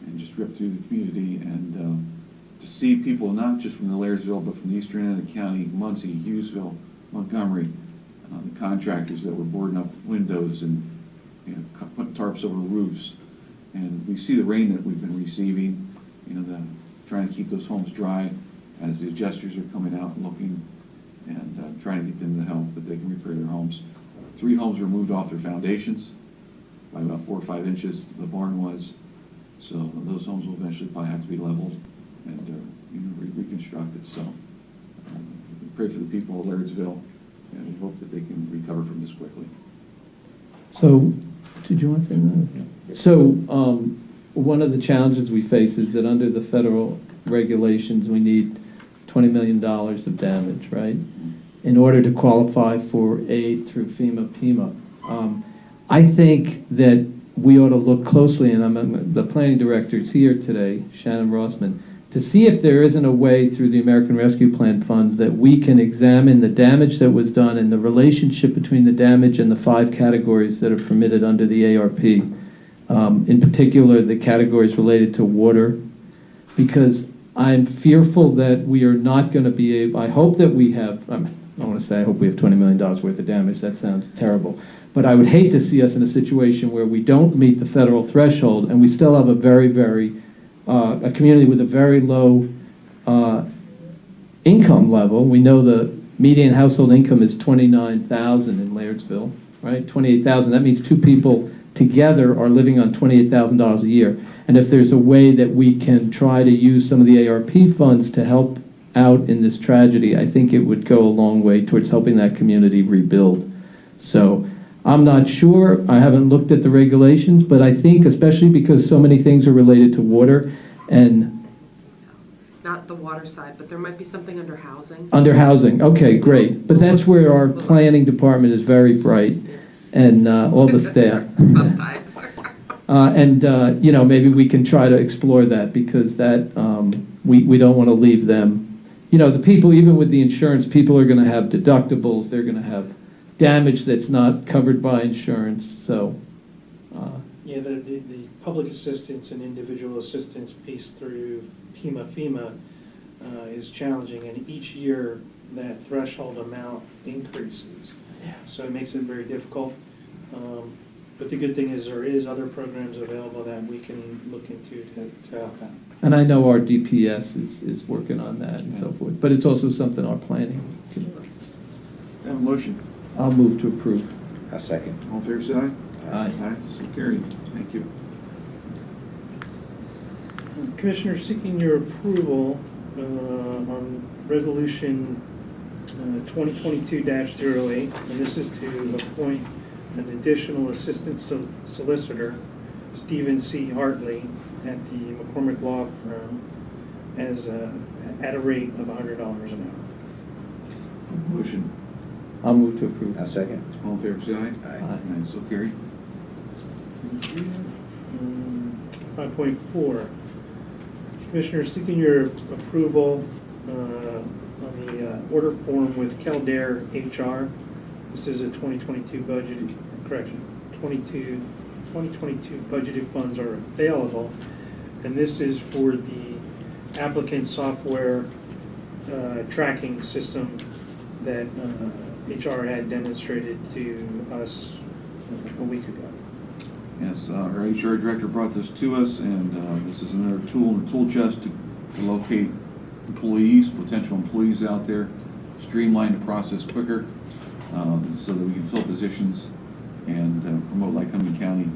and just ripped through the community, and to see people not just from the Lairdsville, but from the eastern end of the county, Muncie, Hughesville, Montgomery, the contractors that were boarding up windows and putting tarps over roofs. And we see the rain that we've been receiving, trying to keep those homes dry as the adjusters are coming out and looking and trying to get them the help that they can repair their homes. 3 homes were moved off their foundations by about 4 or 5 inches, the barn was. So those homes will eventually probably have to be leveled and reconstructed. So we pray for the people of Lairdsville, and we hope that they can recover from this quickly. So, did you want to say that? So, one of the challenges we face is that under the federal regulations, we need $20 million of damage, right? In order to qualify for aid through FEMA. I think that we ought to look closely, and the planning director is here today, Shannon Rossman, to see if there isn't a way through the American Rescue Plan funds that we can examine the damage that was done and the relationship between the damage and the 5 categories that are permitted under the ARP. In particular, the categories related to water, because I'm fearful that we are not going to be able, I hope that we have, I want to say I hope we have $20 million worth of damage. That sounds terrible. But I would hate to see us in a situation where we don't meet the federal threshold and we still have a a community with a very low income level. We know the median household income is $29,000 in Lairdsville, right? $28,000. That means 2 people together are living on $28,000 a year. And if there's a way that we can try to use some of the ARP funds to help out in this tragedy, I think it would go a long way towards helping that community rebuild. So I'm not sure. I haven't looked at the regulations, but I think, especially because so many things are related to water and not the water side, but there might be something under housing. Under housing, okay, great. But that's where our planning department is very bright, and all the staff. Sometimes. Maybe we can try to explore that, because that we don't want to leave them. The people, even with the insurance, people are going to have deductibles. They're going to have damage that's not covered by insurance. So, yeah, the public assistance and individual assistance piece through FEMA is challenging, and each year that threshold amount increases. Yeah. So it makes it very difficult. But the good thing is there is other programs available that we can look into to help out. and I know our DPS is working on that and so forth. But it's also something our planning can. Have a motion. I'll move to approve. A second. All in favor, say aye. Aye. Aye, so carried. Thank you. Commissioner, seeking your approval on resolution 2022-08, and this is to appoint an additional assistant solicitor, Stephen C. Hartley, at the McCormick Law Firm as at a rate of $100 an hour. Motion. I'll move to approve. A second. All in favor, say aye. Aye. Aye, so carried. 5.4, Commissioner, seeking your approval on the order form with Kildare HR. This is a 2022 budget, correction, 2022 budgeted funds are available, and this is for the applicant software tracking system that HR had demonstrated to us a week ago. Yes, our HR director brought this to us, and this is another tool in the tool chest to locate employees, potential employees out there, streamline the process quicker, so that we can fill positions and promote Lycoming County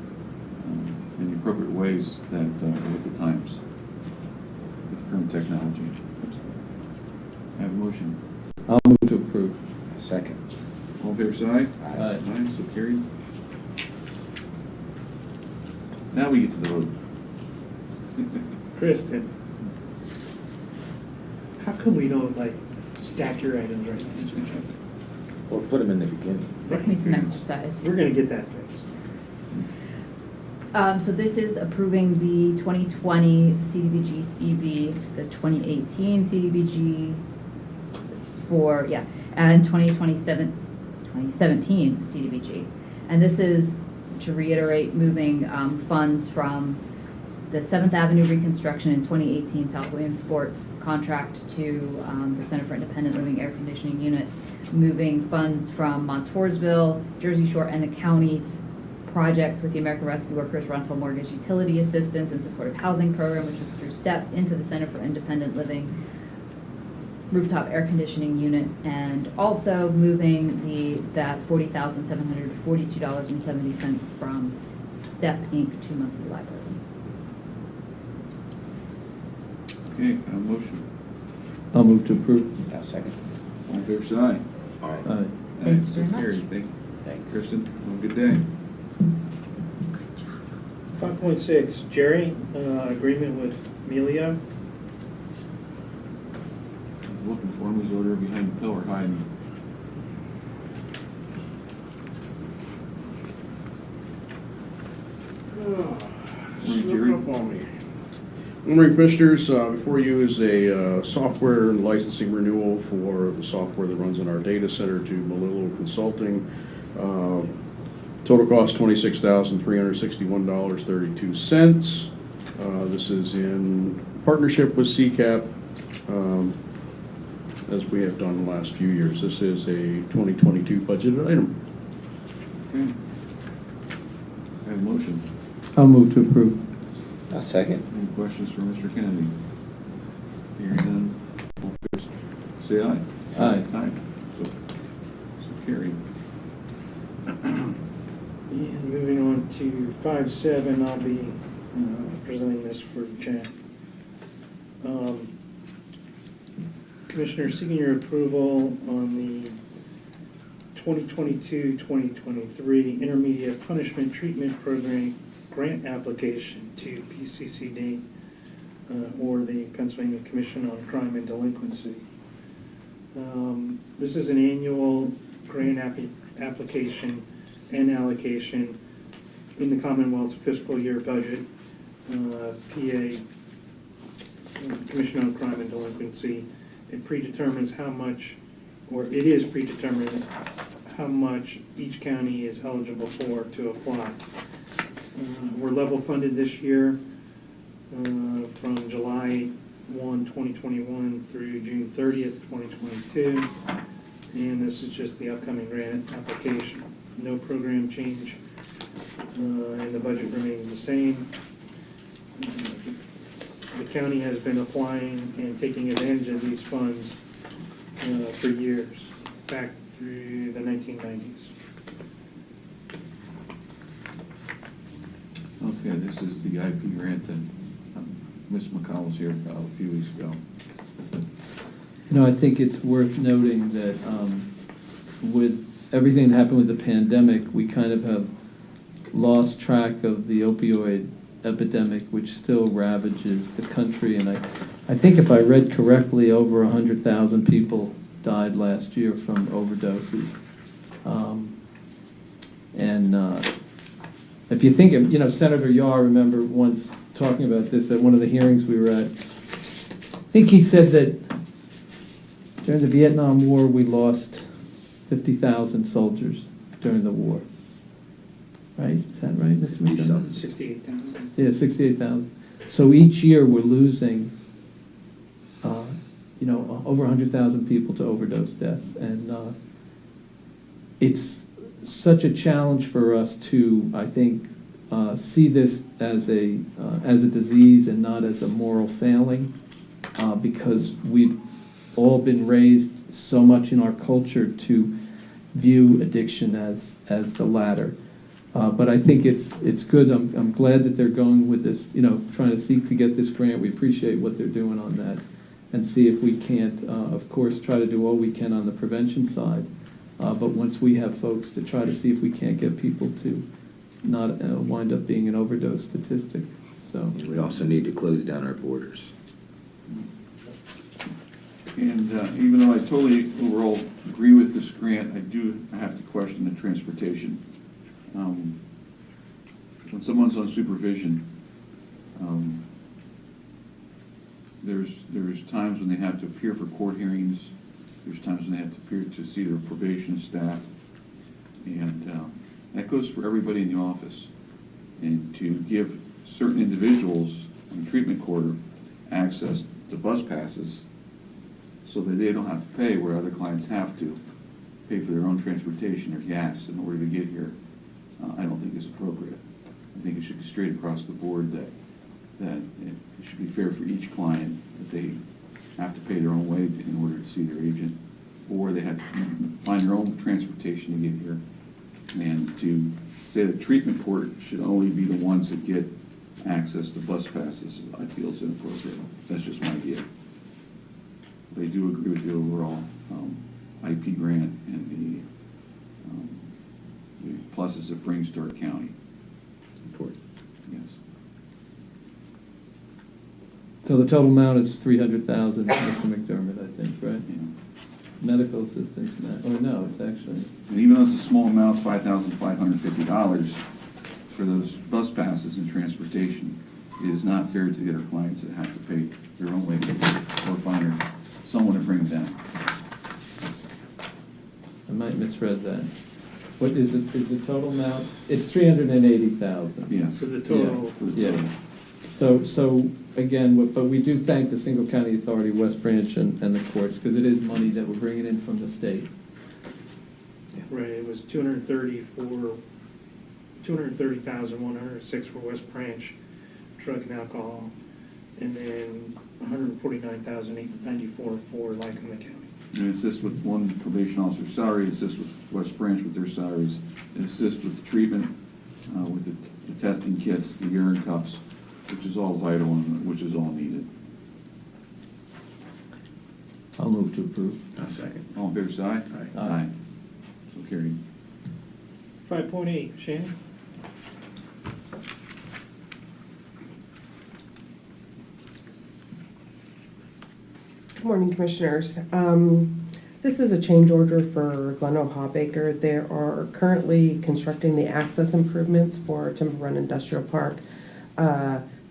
in the appropriate ways that are with the times, with the current technology. I have a motion. I'll move to approve. A second. All in favor, say aye. Aye. Aye, so carried. Now we get to the vote. Kristen, how come we don't stack your items right now? Or put them in the beginning. Makes me some exercise. We're going to get that fixed. So this is approving the 2020 CDBG CV, the 2018 CDBG and 2017 CDBG. And this is, to reiterate, moving funds from the 7th Avenue reconstruction in 2018 South Williamsport contract to the Center for Independent Living Air Conditioning Unit, moving funds from Montoursville, Jersey Shore, and the county's projects with the American Rescue Workers Rental Mortgage Utility Assistance and Supportive Housing Program, which is through STEP, into the Center for Independent Living rooftop air conditioning unit, and also moving that $40,742.70 from Step Inc. to monthly library. Okay, a motion. I'll move to approve. Now, second. All in favor, say aye. All right. Aye. Thank you Aye, very so much. carried. Thank you. Thanks. Kristen, have a good day. 5.6, Jerry, agreement with Melio. Looking for him, he's over there behind the pillar hiding. Morning, Jerry. Snuck up on me. Good morning, Commissioners. Before you is a software and licensing renewal for the software that runs in our data center to Melillo Consulting. Total cost $26,361.32. This is in partnership with CCAP, as we have done the last few years. This is a 2022 budgeted item. Okay. Have a motion. I'll move to approve. Now, second. Any questions for Mr. Kennedy? Hearing none, all in favor, say aye. Aye. Aye. So carried. And moving on to 5.7, I'll be presenting this for Jen. Commissioner, seeking your approval on the 2022-2023 Intermediate Punishment Treatment Program grant application to PCCD, or the Pennsylvania Commission on Crime and Delinquency. This is an annual grant application and allocation in the Commonwealth's fiscal year budget. PA, Commission on Crime and Delinquency, it predetermines how much, or it is predetermined how much each county is eligible for to apply. We're level funded this year from July 1, 2021 through June 30th, 2022. And this is just the upcoming grant application. No program change, and the budget remains the same. The county has been applying and taking advantage of these funds for years, back through the 1990s. Okay, this is the IP grant that Ms. McCall was here a few weeks ago. You know, I think it's worth noting that with everything that happened with the pandemic, we kind of have lost track of the opioid epidemic, which still ravages the country. And I think if I read correctly, over 100,000 people died last year from overdoses. If you think of, you know, Senator Yaw, I remember once talking about this at one of the hearings we were at. I think he said that during the Vietnam War, we lost 50,000 soldiers during the war. Right? Is that right, Mr. McDonough? 68,000. Yeah, 68,000. So each year we're losing, you know, over 100,000 people to overdose deaths. And it's such a challenge for us to, I think, see this as a disease and not as a moral failing, because we've all been raised so much in our culture to view addiction as the latter. But I think it's good. I'm glad that they're going with this, you know, trying to seek to get this grant. We appreciate what they're doing on that, and see if we can't, of course, try to do all we can on the prevention side. But once we have folks, to try to see if we can't get people to not wind up being an overdose statistic. So We also need to close down our borders. And even though I totally overall agree with this grant, I have to question the transportation. When someone's on supervision, there's times when they have to appear for court hearings. There's times when they have to appear to see their probation staff, and that goes for everybody in the office. And to give certain individuals in the treatment quarter access to bus passes so that they don't have to pay where other clients have to pay for their own transportation or gas in order to get here, I don't think is appropriate. I think it should be straight across the board that it should be fair for each client that they have to pay their own way in order to see their agent, or they have to find their own transportation to get here. And to say that treatment court should only be the ones that get access to bus passes, I feel is inappropriate. That's just my idea. They do agree with the overall IP grant and the pluses it brings to our county. Important. Yes. So the total amount is $300,000, Mr. McDermott, I think, right? Yeah. Medical assistance, or no, it's actually, And even though it's a small amount, $5,550 for those bus passes and transportation, it is not fair to the other clients that have to pay their own way or find someone to bring them down. I might misread that. What is the total amount? It's $380,000. Yes. For the total. Yeah. So again, but we do thank the single county authority, West Branch, and the courts, because it is money that we're bringing in from the state. Right, it was 230,106 for West Branch drug and alcohol, and then 149,894 for Lycoming County. And assist with one probation officer's salary, assist with West Branch with their salaries, and assist with the treatment, with the testing kits, the urine cups, which is all vital and which is all needed. I'll move to approve. I'll second. All in favor, say aye. Aye. So carried. 5.8, Shannon? Good morning, Commissioners. This is a change order for Glendale Hawbaker. They are currently constructing the access improvements for Timber Run Industrial Park.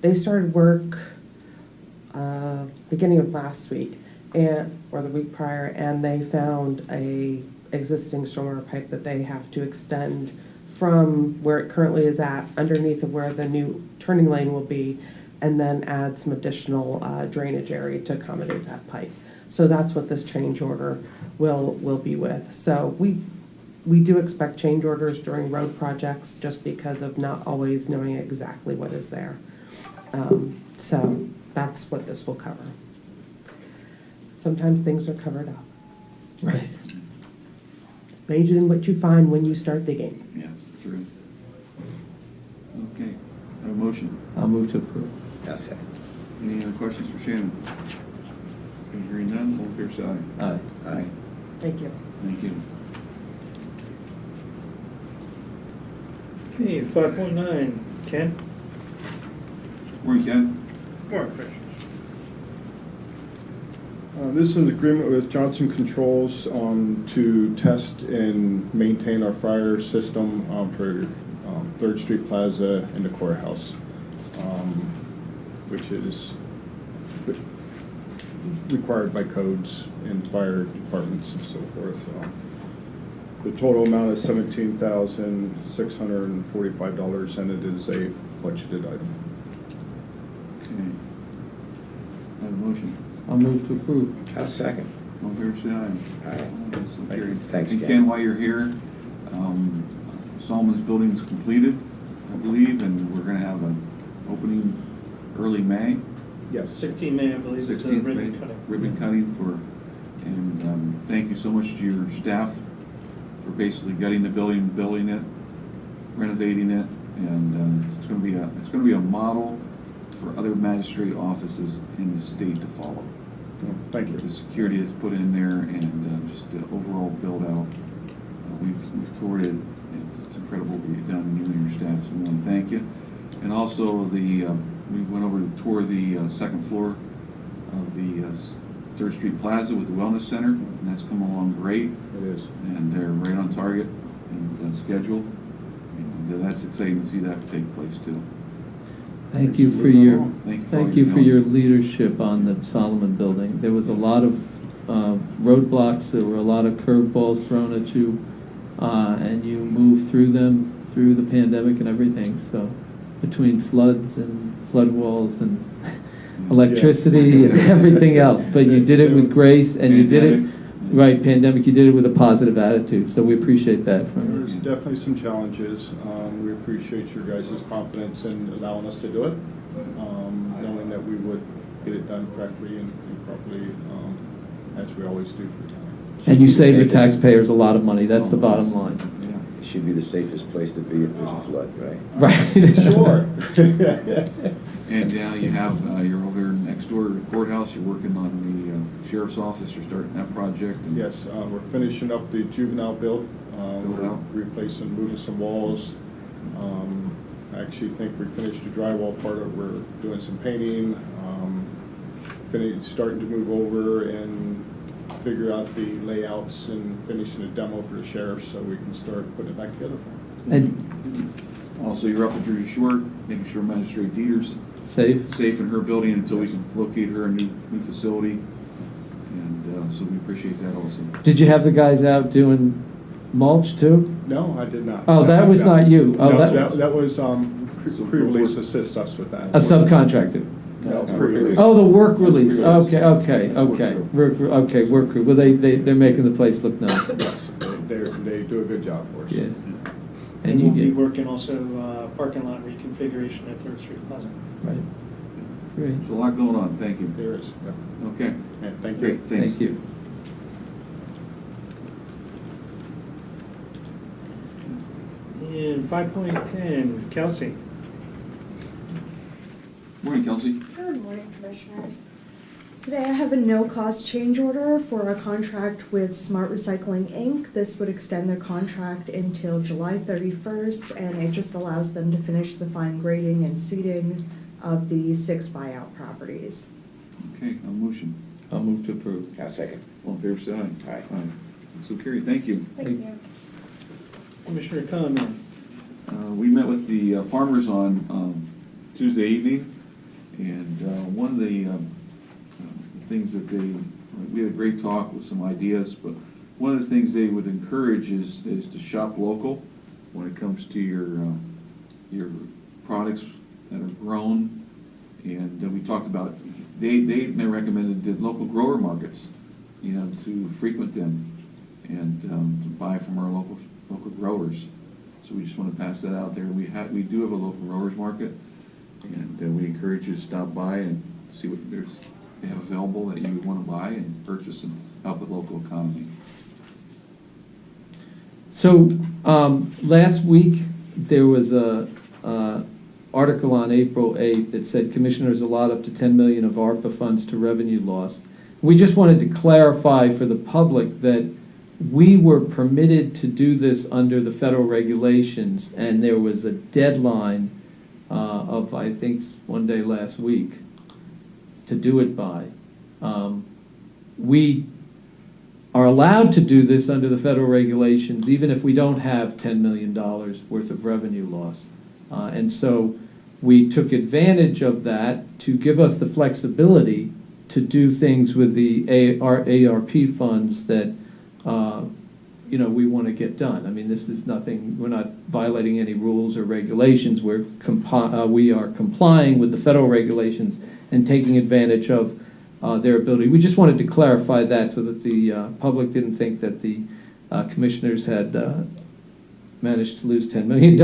They started work beginning of last week or the week prior, and they found a existing stormwater pipe that they have to extend from where it currently is at, underneath of where the new turning lane will be, and then add some additional drainage area to accommodate that pipe. So that's what this change order will be with. So we do expect change orders during road projects just because of not always knowing exactly what is there. So that's what this will cover. Sometimes things are covered up. Right. Major than what you find when you start digging. Yes, true. Okay, have a motion. I'll move to approve. I'll second. Any other questions for Shannon? Hearing none, all in favor, say aye. Aye. Aye. Thank you. Thank you. Okay, 5.9, Ken? Morning, Ken. Morning, Commissioners. This is an agreement with Johnson Controls to test and maintain our fire system for 3rd Street Plaza and the courthouse, which is required by codes and fire departments and so forth. The total amount is $17,645, and it is a budgeted item. Okay. Have a motion. I'll move to approve. I'll second. All in favor, say aye. Aye. So carried. Thanks, And Ken. Ken, while you're here, Solomon's building is completed, I believe, and we're gonna have an opening early May. Yes. 16 May, I believe, is the 16th ribbon May, cutting. ribbon cutting and thank you so much to your staff for basically gutting the building, building it, renovating it, and it's going to be a model for other magistrate offices in the state to follow. Thank you. The security that's put in there and just the overall build out. We've toured it. It's incredible what you've done, you and your staff. So we want to thank you. And also we went over to tour the second floor of the 3rd Street Plaza with the Wellness Center, and that's come along great. It is. And they're right on target and schedule. And that's exciting to see that take place too. Thank you for your, Thank you for your leadership on the Solomon building. There was a lot of roadblocks, there were a lot of curveballs thrown at you, and you moved through them through the pandemic and everything. So between floods and flood walls and electricity and everything else, but you did it with grace, and you did it, right, pandemic, you did it with a positive attitude, so we appreciate that from There's you. definitely some challenges. We appreciate your guys' confidence in allowing us to do it, knowing that we would get it done correctly and properly, as we always do for the county. And you save the taxpayers a lot of money, that's the bottom line. It should be the safest place to be if there's a flood, right? Right. Sure. And you have, you're over there next door to the courthouse, you're working on the sheriff's office, you're starting that project. And Yes, we're finishing up the juvenile build. We're replacing, moving some walls. I actually think we finished the drywall part of it. We're doing some painting, starting to move over and figure out the layouts and finishing a demo for the sheriff so we can start putting it back together for him. And Also, you're up at Jersey Shore, making sure Magistrate Dieter's safe in her building until we can locate her a new facility. And so we appreciate that also. did you have the guys out doing mulch too? No, I did not. Oh, that was not you. Oh, No, that- that was, pre-release assist us with that. A subcontractor? No, pre-release. Oh, the work release, Pre-release. okay. Work crew, well, they're making the place look nice. Yes, they do a good job for us. Yeah. And And we'll be you working also parking lot reconfiguration at 3rd Street Plaza. right, great, There's a lot going on, thank you. There is, yeah. Okay. Yeah, thank you. Great, thanks. thank you. And 5.10, Kelsey. Morning, Kelsey. Good morning, Commissioners. Today I have a no-cost change order for a contract with Smart Recycling, Inc. This would extend their contract until July 31st, and it just allows them to finish the fine grading and seeding of the 6 buyout properties. Okay, I'll motion. I'll move to approve. I'll second. All in favor, say aye. Aye. So carried, thank you. Thank you. Commissioner Conlon. We met with the farmers on Tuesday evening, and one of the things that we had a great talk with some ideas, but one of the things they would encourage is to shop local when it comes to your products that are grown. And we talked about, they recommended the local grower markets, to frequent them and to buy from our local growers. So we just want to pass that out there. We do have a local growers market, and we encourage you to stop by and see what they have available that you would want to buy and purchase and help with local economy. So, last week, there was a article on April 8th that said commissioners allot up to $10 million of ARPA funds to revenue loss. We just wanted to clarify for the public that we were permitted to do this under the federal regulations, and there was a deadline of, I think, one day last week to do it by. We are allowed to do this under the federal regulations, even if we don't have $10 million worth of revenue loss. And so we took advantage of that to give us the flexibility to do things with the ARP funds that we want to get done. I mean, this is nothing, we're not violating any rules or regulations. We are complying with the federal regulations and taking advantage of their ability. We just wanted to clarify that so that the public didn't think that the commissioners had managed to lose $10 million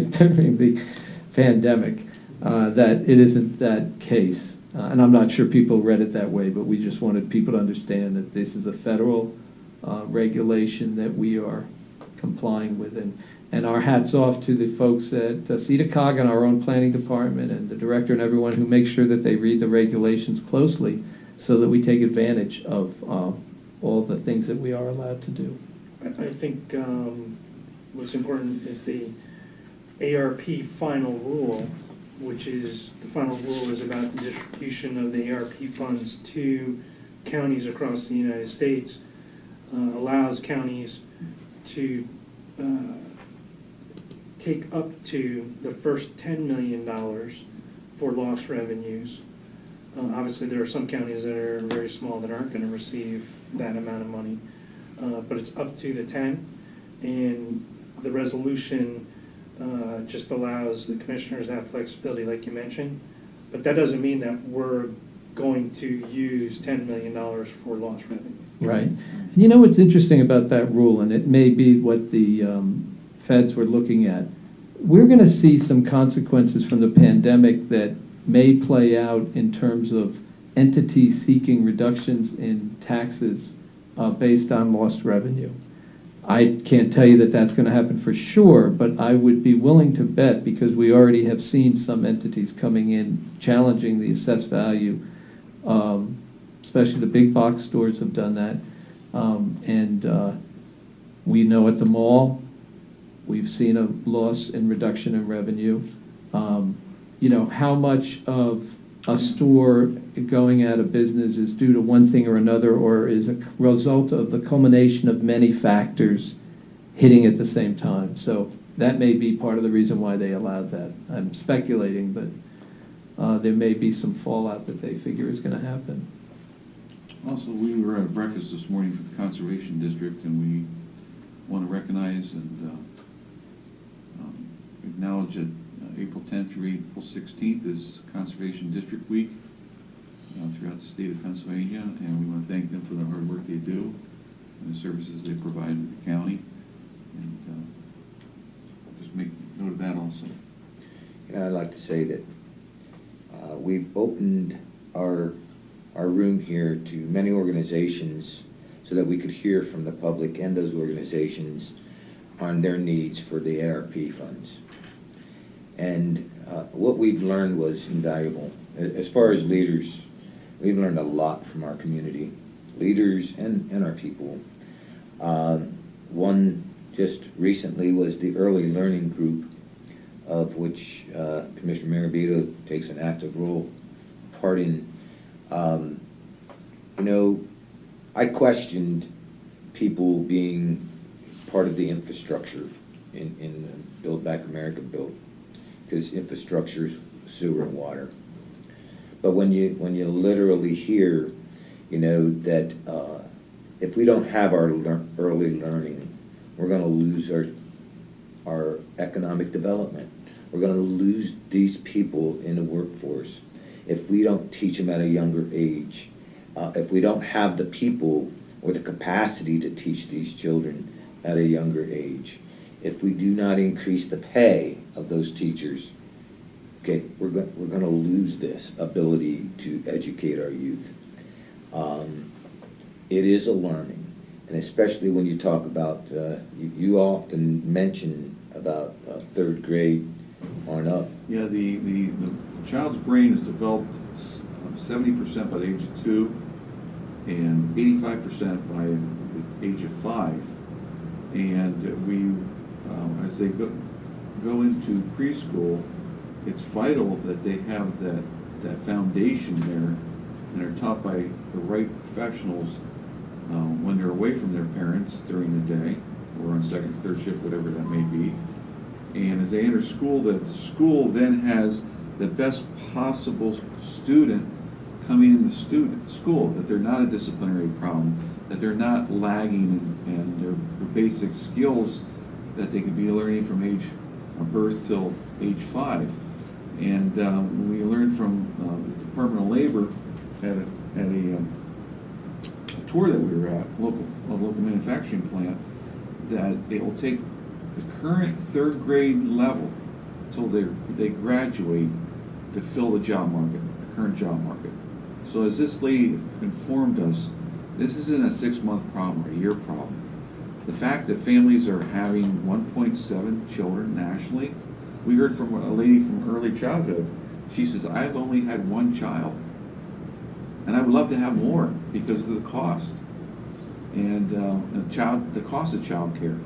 during the pandemic, that it isn't that case. And I'm not sure people read it that way, but we just wanted people to understand that this is a federal regulation that we are complying with. And our hats off to the folks at Cdbg and our own planning department and the director and everyone who makes sure that they read the regulations closely so that we take advantage of all the things that we are allowed to do. I think what's important is the ARP Final Rule, which is, the final rule is about the distribution of the ARP funds to counties across the United States, allows counties to take up to the first $10 million for lost revenues. Obviously, there are some counties that are very small that aren't going to receive that amount of money, but it's up to the 10, and the resolution just allows the commissioners that flexibility, like you mentioned, but that doesn't mean that we're going to use $10 million for lost revenue. Right. You know what's interesting about that rule, and it may be what the feds were looking at, we're going to see some consequences from the pandemic that may play out in terms of entities seeking reductions in taxes based on lost revenue. I can't tell you that that's going to happen for sure, but I would be willing to bet, because we already have seen some entities coming in challenging the assessed value, especially the big box stores have done that. We know at the mall, we've seen a loss in reduction in revenue. How much of a store going out of business is due to one thing or another, or is a result of the culmination of many factors hitting at the same time. So that may be part of the reason why they allowed that. I'm speculating, but there may be some fallout that they figure is going to happen. Also, we were at breakfast this morning for the Conservation District, and we want to recognize and acknowledge that April 10th through April 16th is Conservation District Week throughout the state of Pennsylvania, and we want to thank them for the hard work they do and the services they provide to the county. And just make note of that also. I'd like to say that we've opened our room here to many organizations so that we could hear from the public and those organizations on their needs for the ARP funds. And what we've learned was invaluable. As far as leaders, we've learned a lot from our community, leaders and our people. One just recently was the early learning group, of which Commissioner Maravito takes an active role part in. I questioned people being part of the infrastructure in Build Back America bill, because infrastructure is sewer and water. But when you literally hear, that if we don't have our early learning, we're going to lose our economic development. We're going to lose these people in the workforce if we don't teach them at a younger age. If we don't have the people or the capacity to teach these children at a younger age, if we do not increase the pay of those teachers, okay, we're going to lose this ability to educate our youth. It is a learning, and especially when you talk about, you often mention about third grade on up. Yeah, the child's brain is developed 70% by the age of 2 and 85% by the age of 5. And we, as they go into preschool, it's vital that they have that foundation there and are taught by the right professionals when they're away from their parents during the day or on second, third shift, whatever that may be. And as they enter school, that the school then has the best possible student coming into school, that they're not a disciplinary problem, that they're not lagging and their basic skills that they could be learning from age of birth till age 5. And we learned from the Department of Labor at a tour that we were at, a local manufacturing plant, that it will take the current third grade level until they graduate to fill the job market, the current job market. So as this lady informed us, this isn't a 6-month problem or a year problem. The fact that families are having 1.7 children nationally, we heard from a lady from early childhood. She says, I've only had 1 child, and I would love to have more because of the cost. And the cost of child care,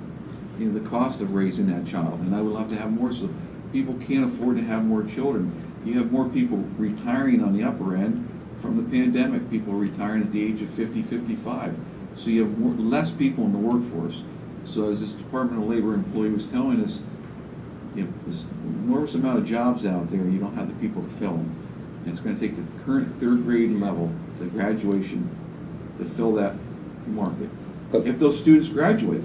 the cost of raising that child, and I would love to have more, so people can't afford to have more children. You have more people retiring on the upper end from the pandemic, people retiring at the age of 50, 55. So you have less people in the workforce. So as this Department of Labor employee was telling us, there's an enormous amount of jobs out there, you don't have the people to fill them. And it's going to take the current third grade level, the graduation, to fill that market. If those students graduate,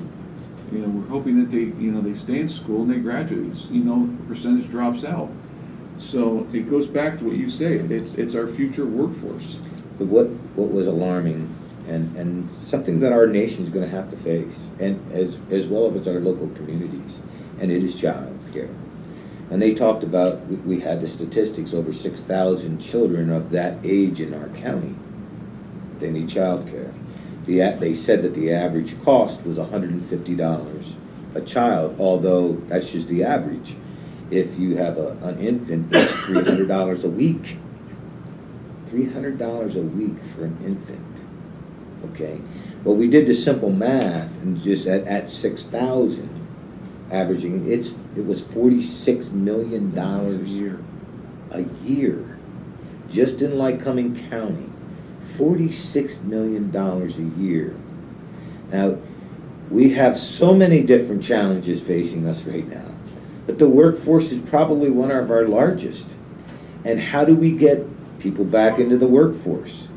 we're hoping that they stay in school and they graduate. The percentage drops out. So it goes back to what you say. It's our future workforce. But what was alarming, and something that our nation is going to have to face, and as well as our local communities, and it is child care. And they talked about, we had the statistics, over 6,000 children of that age in our county. They need childcare. They said that the average cost was $150 a child, although that's just the average. If you have an infant, it's $300 a week. $300 a week for an infant, okay? Well, we did the simple math, and just at 6,000, averaging, it was $46 million a year, just in Lycoming County. $46 million a year. Now, we have so many different challenges facing us right now, but the workforce is probably one of our largest. And how do we get people back into the workforce?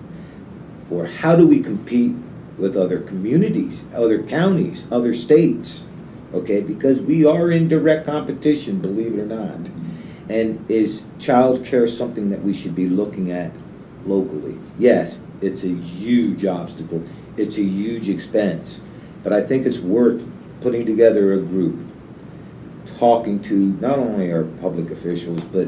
Or how do we compete with other communities, other counties, other states? Okay, because we are in direct competition, believe it or not. And is child care something that we should be looking at locally? Yes, it's a huge obstacle. It's a huge expense. But I think it's worth putting together a group, talking to not only our public officials, but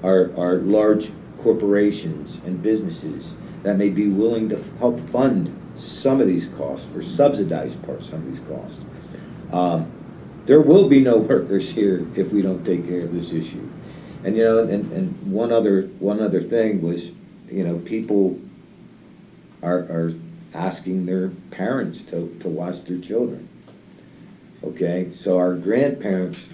our large corporations and businesses that may be willing to help fund some of these costs or subsidize some of these costs. There will be no workers here if we don't take care of this issue. And you know, and one other thing was, you know, people are asking their parents to watch their children. Okay, so our grandparents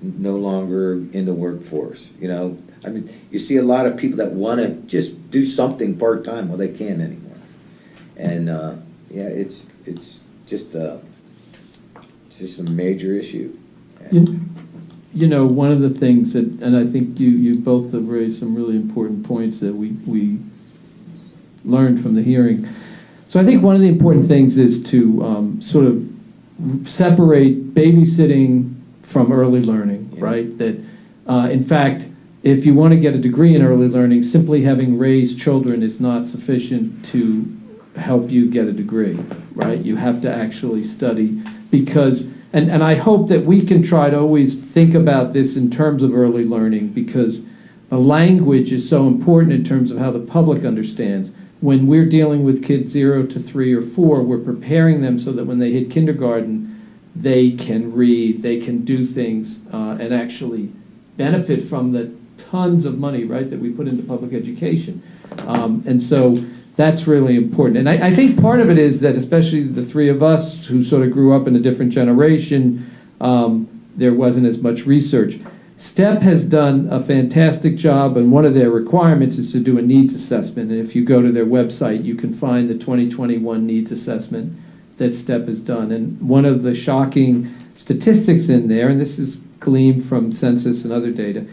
no longer in the workforce. You know, I mean, you see a lot of people that want to just do something part-time. Well, they can't anymore. And yeah, it's just a major issue. You know, one of the things that, and I think you both have raised some really important points that we learned from the hearing. So I think one of the important things is to sort of separate babysitting from early learning, right? That, in fact, if you want to get a degree in early learning, simply having raised children is not sufficient to help you get a degree, right? You have to actually study because, and I hope that we can try to always think about this in terms of early learning, because a language is so important in terms of how the public understands. When we're dealing with kids 0 to 3 or 4, we're preparing them so that when they hit kindergarten, they can read, they can do things, and actually benefit from the tons of money, right, that we put into public education. And so that's really important. And I think part of it is that, especially the three of us who sort of grew up in a different generation, there wasn't as much research. STEP has done a fantastic job, and one of their requirements is to do a needs assessment. And if you go to their website, you can find the 2021 needs assessment that STEP has done. And one of the shocking statistics in there, and this is gleaned from census and other data,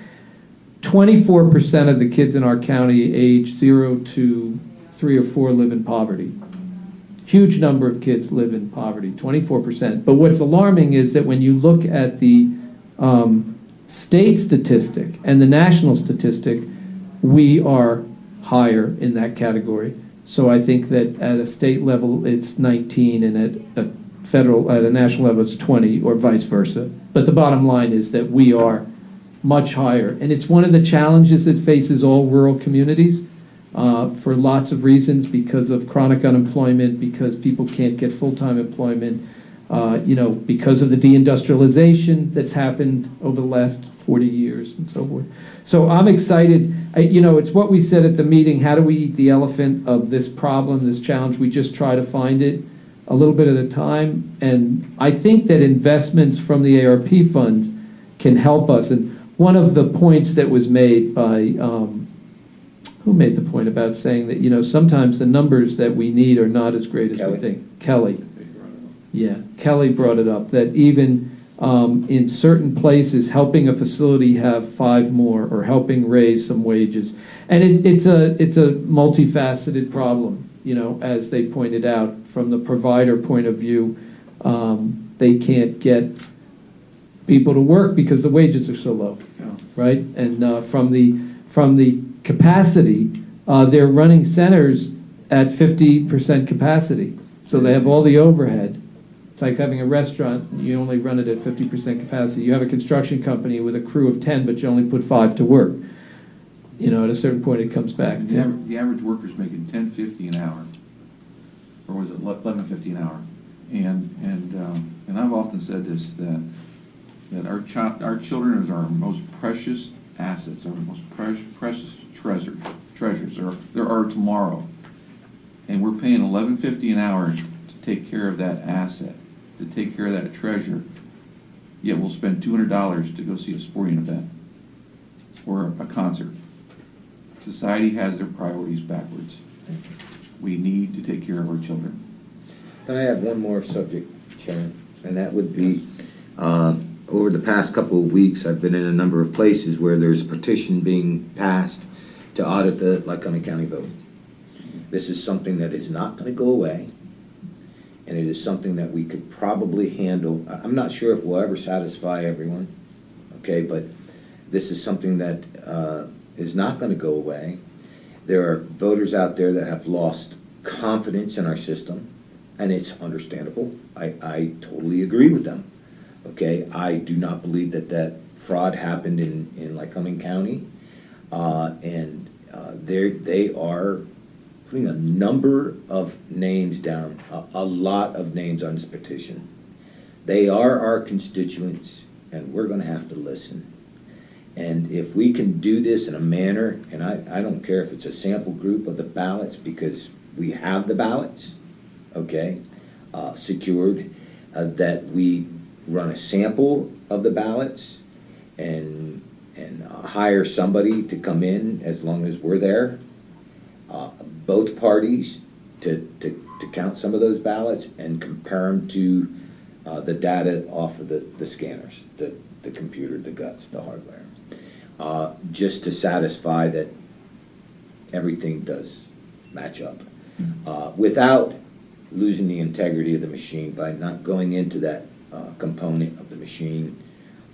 24% of the kids in our county age 0 to 3 or 4 live in poverty. Huge number of kids live in poverty, 24%. But what's alarming is that when you look at the state statistic and the national statistic, we are higher in that category. So I think that at a state level it's 19 and at a national level it's 20, or vice versa. But the bottom line is that we are much higher. And it's one of the challenges that faces all rural communities for lots of reasons, because of chronic unemployment, because people can't get full-time employment, you know, because of the deindustrialization that's happened over the last 40 years and so forth. So I'm excited. You know, it's what we said at the meeting, how do we eat the elephant of this problem, this challenge? We just try to find it a little bit at a time. And I think that investments from the ARP funds can help us. And one of the points that was made by, who made the point about saying that, you know, sometimes the numbers that we need are not as great as we think? Kelly. Yeah, Kelly brought it up, that even in certain places, helping a facility have 5 more or helping raise some wages. And it's a multifaceted problem, you know, as they pointed out, from the provider point of view, they can't get people to work because the wages are so low, right? And from the capacity, they're running centers at 50% capacity. So they have all the overhead, It's like having a restaurant, you only run it at 50% capacity. You have a construction company with a crew of 10, but you only put 5 to work. You know, at a certain point, it comes back And to... the average worker's making $10.50 an hour, or was it $11.50 an hour? And I've often said this, that our children are our most precious assets, our most precious treasures. They're our tomorrow, and we're paying $11.50 an hour to take care of that asset, to take care of that treasure. Yet we'll spend $200 to go see a sporting event or a concert. Society has their priorities backwards. We need to take care of our children. Can I add one more subject, Chairman? And that would be, over the past couple of weeks, I've been in a number of places where there's a petition being passed to audit the Lycoming County vote. This is something that is not going to go away, and it is something that we could probably handle. I'm not sure if we'll ever satisfy everyone, okay, but this is something that is not going to go away. There are voters out there that have lost confidence in our system, and it's understandable. I totally agree with them. Okay, I do not believe that fraud happened in Lycoming County, and they are putting a number of names down, a lot of names on this petition. They are our constituents, and we're going to have to listen. And if we can do this in a manner, and I don't care if it's a sample group of the ballots, because we have the ballots, okay, secured, that we run a sample of the ballots and hire somebody to come in as long as we're there, both parties to count some of those ballots and compare them to the data off of the scanners, the computer, the guts, the hardware, just to satisfy that everything does match up, without losing the integrity of the machine by not going into that component of the machine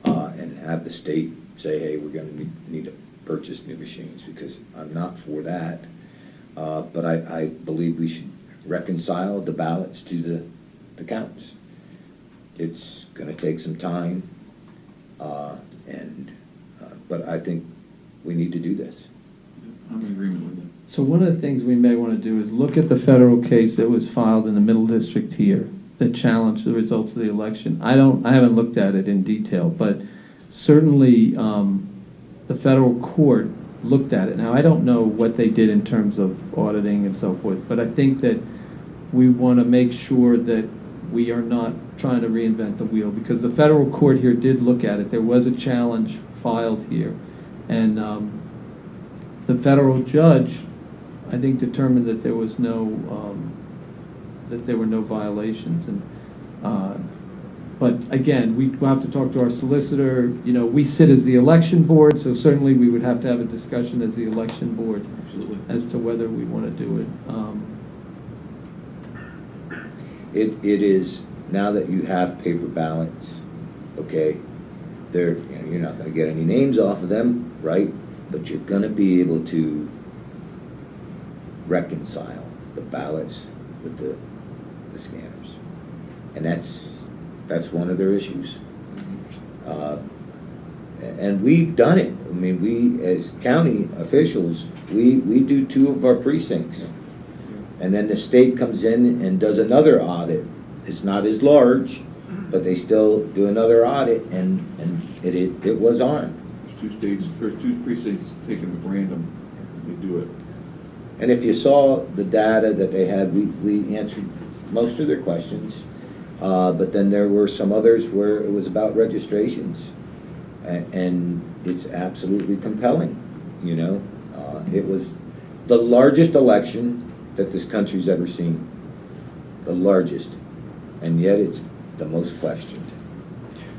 and have the state say, hey, we're going to need to purchase new machines, because I'm not for that. But I believe we should reconcile the ballots to the counts. It's going to take some time, but I think we need to do this. I'm in agreement with that. So one of the things we may want to do is look at the federal case that was filed in the Middle District here that challenged the results of the election. I haven't looked at it in detail, but certainly the federal court looked at it. Now, I don't know what they did in terms of auditing and so forth, but I think that we want to make sure that we are not trying to reinvent the wheel, because the federal court here did look at it. There was a challenge filed here, and the federal judge, I think, determined that there was that there were no violations. And but again, we have to talk to our solicitor. You know, we sit as the election board, so certainly we would have to have a discussion as the election board. Absolutely. As to whether we want to do it. It is, now that you have paper ballots, okay, you're not going to get any names off of them, right? But you're going to be able to reconcile the ballots with the scanners, and that's one of their issues. And we've done it. I mean, we as county officials, we do 2 of our precincts, and then the state comes in and does another audit. It's not as large, but they still do another audit, and it was on. There's 2 precincts taken at random. They do it. And if you saw the data that they had, we answered most of their questions, but then there were some others where it was about registrations, and it's absolutely compelling. You know, it was the largest election that this country's ever seen, the largest, and yet it's the most questioned.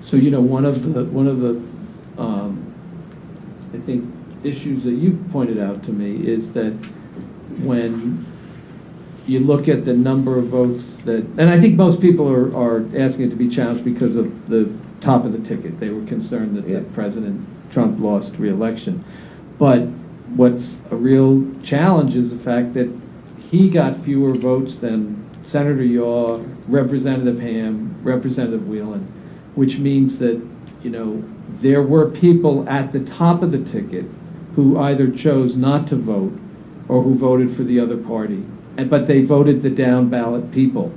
So, you know, one of the I think issues that you pointed out to me is that when you look at the number of votes that, and I think most people are asking it to be challenged because of the top of the ticket. They were concerned that President Trump lost re-election. But what's a real challenge is the fact that he got fewer votes than Senator Yaw, Representative Ham, Representative Whelan, which means that, there were people at the top of the ticket who either chose not to vote or who voted for the other party, but they voted the down ballot people.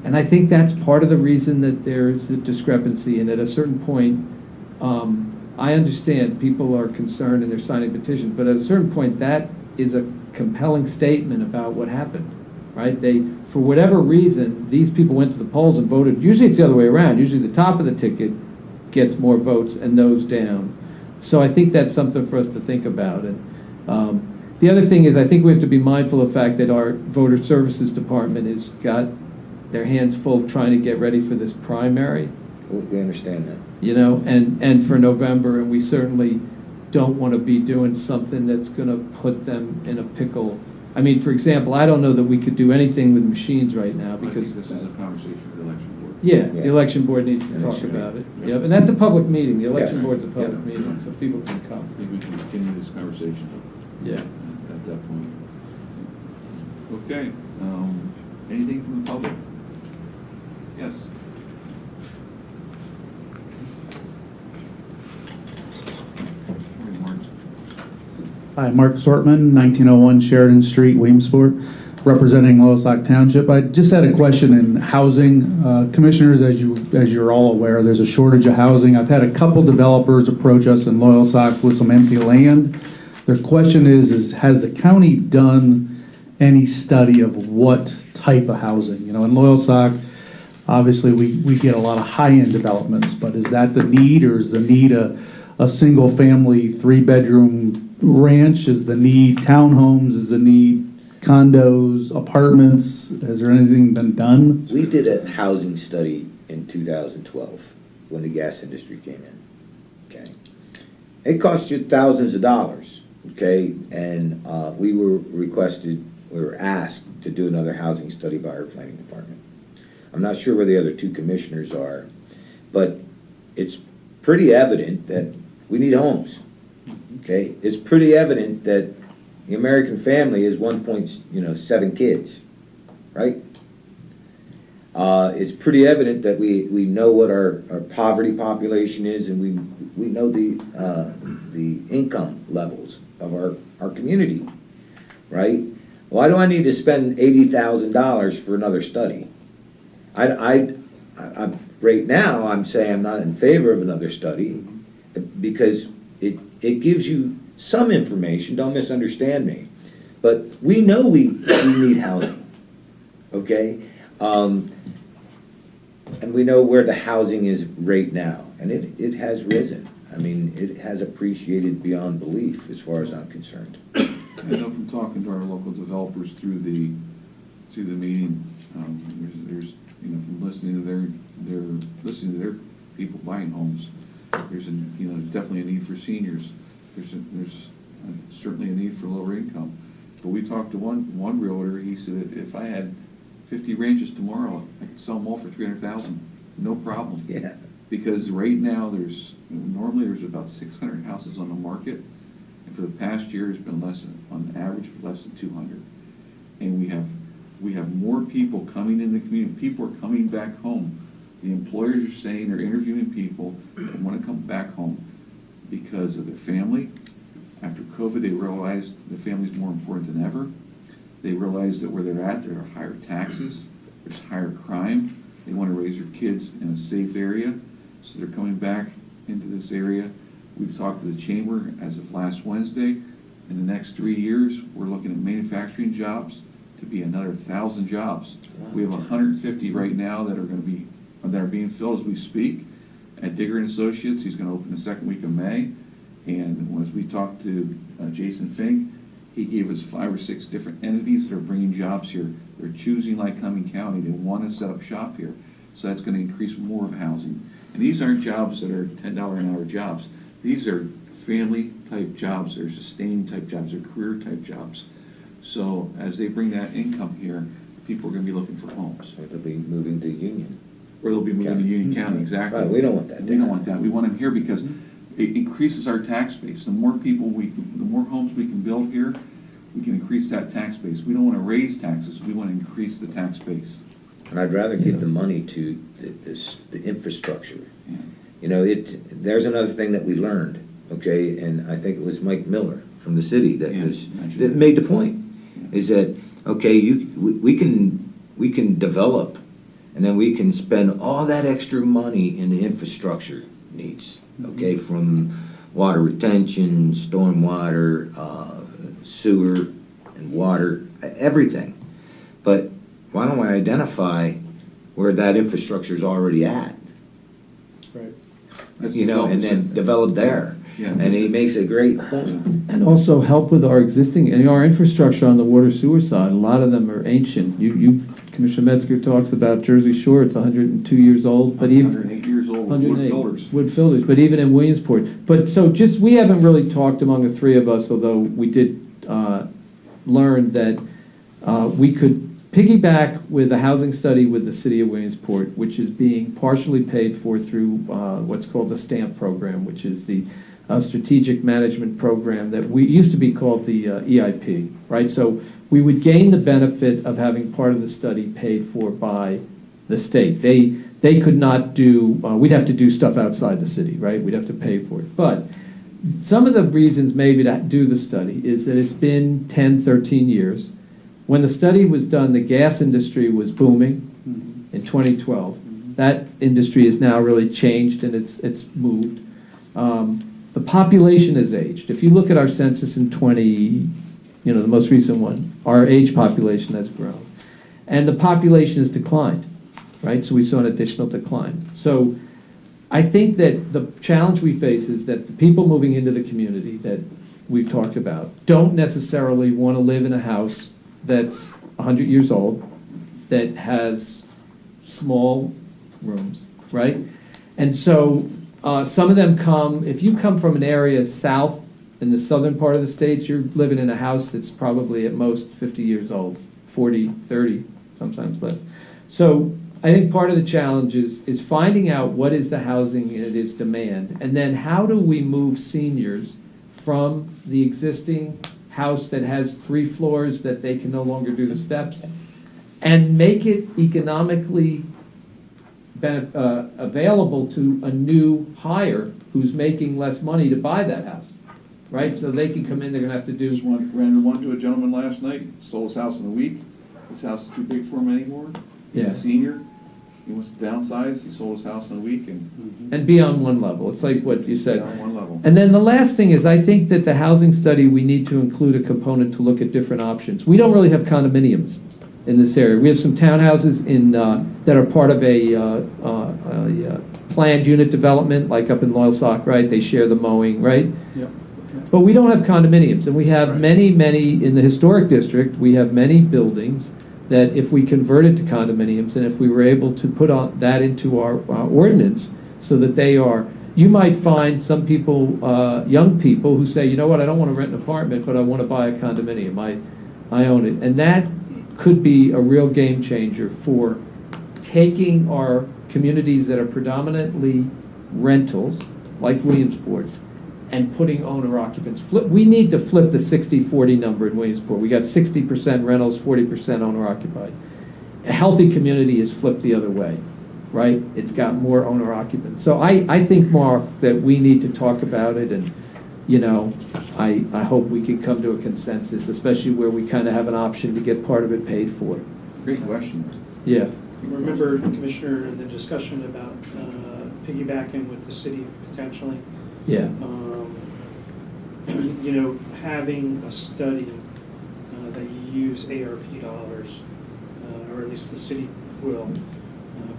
And I think that's part of the reason that there's a discrepancy. And at a certain point, I understand people are concerned and they're signing petitions, but at a certain point, that is a compelling statement about what happened, right? For whatever reason, these people went to the polls and voted. Usually it's the other way around. Usually the top of the ticket gets more votes and those down. So I think that's something for us to think about. And the other thing is, I think we have to be mindful of the fact that our voter services department has got their hands full trying to get ready for this primary. We understand that. And for November, and we certainly don't want to be doing something that's going to put them in a pickle. I mean, for example, I don't know that we could do anything with machines right now because this is a conversation for the election board. Yeah, the election board needs to talk about it. Yep, and that's a public meeting. The election Yes. board's a public meeting, so people can come. I think we can continue this conversation. Yeah. At that point. Okay, anything from the public? Yes. Morning, Mark. Hi, Mark Sortman, 1901 Sheridan Street, Williamsport, representing Loyalsock Township. I just had a question in housing. Commissioners, as you're all aware, there's a shortage of housing. I've had a couple developers approach us in Loyalsock with some empty land. Their question is has the county done any study of what type of housing? In Loyalsock, obviously we get a lot of high-end developments, but is that the need, or is the need a single-family 3-bedroom ranch? Is the need townhomes? Is the need condos, apartments? Has there anything been done? We did a housing study in 2012 when the gas industry came in. Okay, it cost you thousands of dollars. Okay, and we were asked to do another housing study by our planning department. I'm not sure where the other two commissioners are, but it's pretty evident that we need homes. Okay, it's pretty evident that the American family is 1.7 kids, right? It's pretty evident that we know what our poverty population is, and we know the income levels of our community, right? Why do I need to spend $80,000 for another study? I right now I'm saying I'm not in favor of another study because it gives you some information. Don't misunderstand me, but we know we need housing, okay? And we know where the housing is right now, and it has risen. I mean, it has appreciated beyond belief as far as I'm concerned. I know from talking to our local developers through the meeting, there's from listening to their people buying homes, there's definitely a need for seniors. There's certainly a need for lower income. But we talked to one realtor. He said if I had 50 ranches tomorrow, I could sell them all for $300,000, no problem. Yeah. Because right now normally there's about 600 houses on the market, and for the past year it's been on average less than 200. And we have more people coming in the community. People are coming back home. The employers are saying they're interviewing people that want to come back home because of their family. After COVID, they realized the family's more important than ever. They realize that where they're at, there are higher taxes, there's higher crime. They want to raise their kids in a safe area, so they're coming back into this area. We've talked to the chamber as of last Wednesday. In the next 3 years, we're looking at manufacturing jobs to be another 1,000 jobs. We have 150 right now that are being filled as we speak. At Digger & Associates, he's going to open the second week of May. And as we talked to Jason Fink, he gave us 5 or 6 different entities that are bringing jobs here. They're choosing Lycoming County. They want to set up shop here. So that's going to increase more of housing. And these aren't jobs that are $10 an hour jobs. These are family-type jobs. They're sustaining-type jobs. They're career-type jobs. So as they bring that income here, people are going to be looking for homes. Or they'll be moving to Union. Or they'll be moving to Union County, exactly. Right, we don't want that. We don't want that. We want them here because it increases our tax base. The more homes we can build here, we can increase that tax base. We don't want to raise taxes, we want to increase the tax base. And I'd rather give the money to the infrastructure. You know, there's another thing that we learned, okay, and I think it was Mike Miller from the city that made the point, is that, okay, we can develop, and then we can spend all that extra money in the infrastructure needs, okay, from water retention, stormwater, sewer, and water, everything. But why don't we identify where that infrastructure is already at? Right. You know, and then develop there. Yeah. And he makes a great point. And also help with our existing, and our infrastructure on the water sewer side, a lot of them are ancient. Commissioner Metzger talks about Jersey Shore, it's 102 years old, but even 108 years old with wood filters. Wood filters, but even in Williamsport. But so we haven't really talked among the three of us, although we did learn that we could piggyback with a housing study with the city of Williamsport, which is being partially paid for through what's called the STAMP program, which is the strategic management program that we used to be called the EIP, right? So we would gain the benefit of having part of the study paid for by the state. They could not do, we'd have to do stuff outside the city, right? We'd have to pay for it. But some of the reasons maybe to do the study is that it's been 10, 13 years. When the study was done, the gas industry was booming in 2012. That industry has now really changed and it's moved. The population has aged. If you look at our census in the most recent one, our age population has grown. And the population has declined, right? So we saw an additional decline. So I think that the challenge we face is that the people moving into the community that we've talked about don't necessarily want to live in a house that's 100 years old, that has small rooms, right? And so some of them if you come from an area south in the southern part of the states, you're living in a house that's probably at most 50 years old, 40, 30, sometimes less. So I think part of the challenge is finding out what is the housing and its demand, and then how do we move seniors from the existing house that has 3 floors that they can no longer do the steps, and make it economically available to a new hire who's making less money to buy that house, right? So they can come in, they're going to have to do... Just ran one to a gentleman last night, sold his house in a week. His house is too big for him anymore. He's a senior. He wants to downsize. He sold his house in a week. And be on one level. It's like what you said. On one level. And then the last thing is, I think that the housing study, we need to include a component to look at different options. We don't really have condominiums in this area. We have some townhouses that are part of a planned unit development, like up in Loyalsock, right? They share the mowing, right? Yep. But we don't have condominiums, and we have many, in the historic district, we have many buildings that if we converted to condominiums, and if we were able to put that into our ordinance so that they are, you might find some people, young people who say, you know what, I don't want to rent an apartment, but I want to buy a condominium. I own it. And that could be a real game changer for taking our communities that are predominantly rentals, like Williamsport, and putting owner occupants. We need to flip the 60-40 number in Williamsport. We got 60% rentals, 40% owner occupied. A healthy community is flipped the other way, right? It's got more owner occupants. So I think, Mark, that we need to talk about it, and I hope we can come to a consensus, especially where we kind of have an option to get part of it paid for. Great question. Yeah. Remember, Commissioner, the discussion about piggybacking with the city potentially? Yeah. Having a study that you use ARP dollars, or at least the city will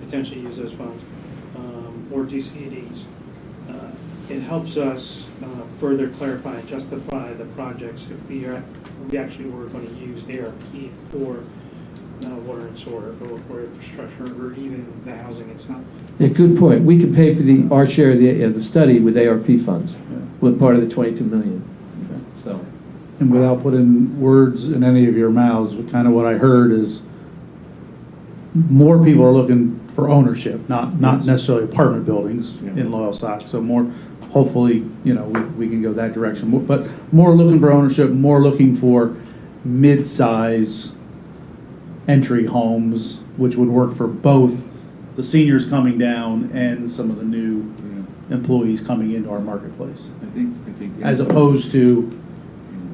potentially use those funds, or DCDs. It helps us further clarify and justify the projects if we actually were going to use ARP for water and sewer or infrastructure or even the housing itself. Yeah, good point. We could pay for our share of the study with ARP funds, with part of the $22 million. Okay. So, and without putting words in any of your mouths, kind of what I heard is more people are looking for ownership, not necessarily apartment buildings in Loyalsock. So more, hopefully, we can go that direction. But more looking for ownership, more looking for mid-size entry homes, which would work for both the seniors coming down and some of the new employees coming into our marketplace. I think. As opposed to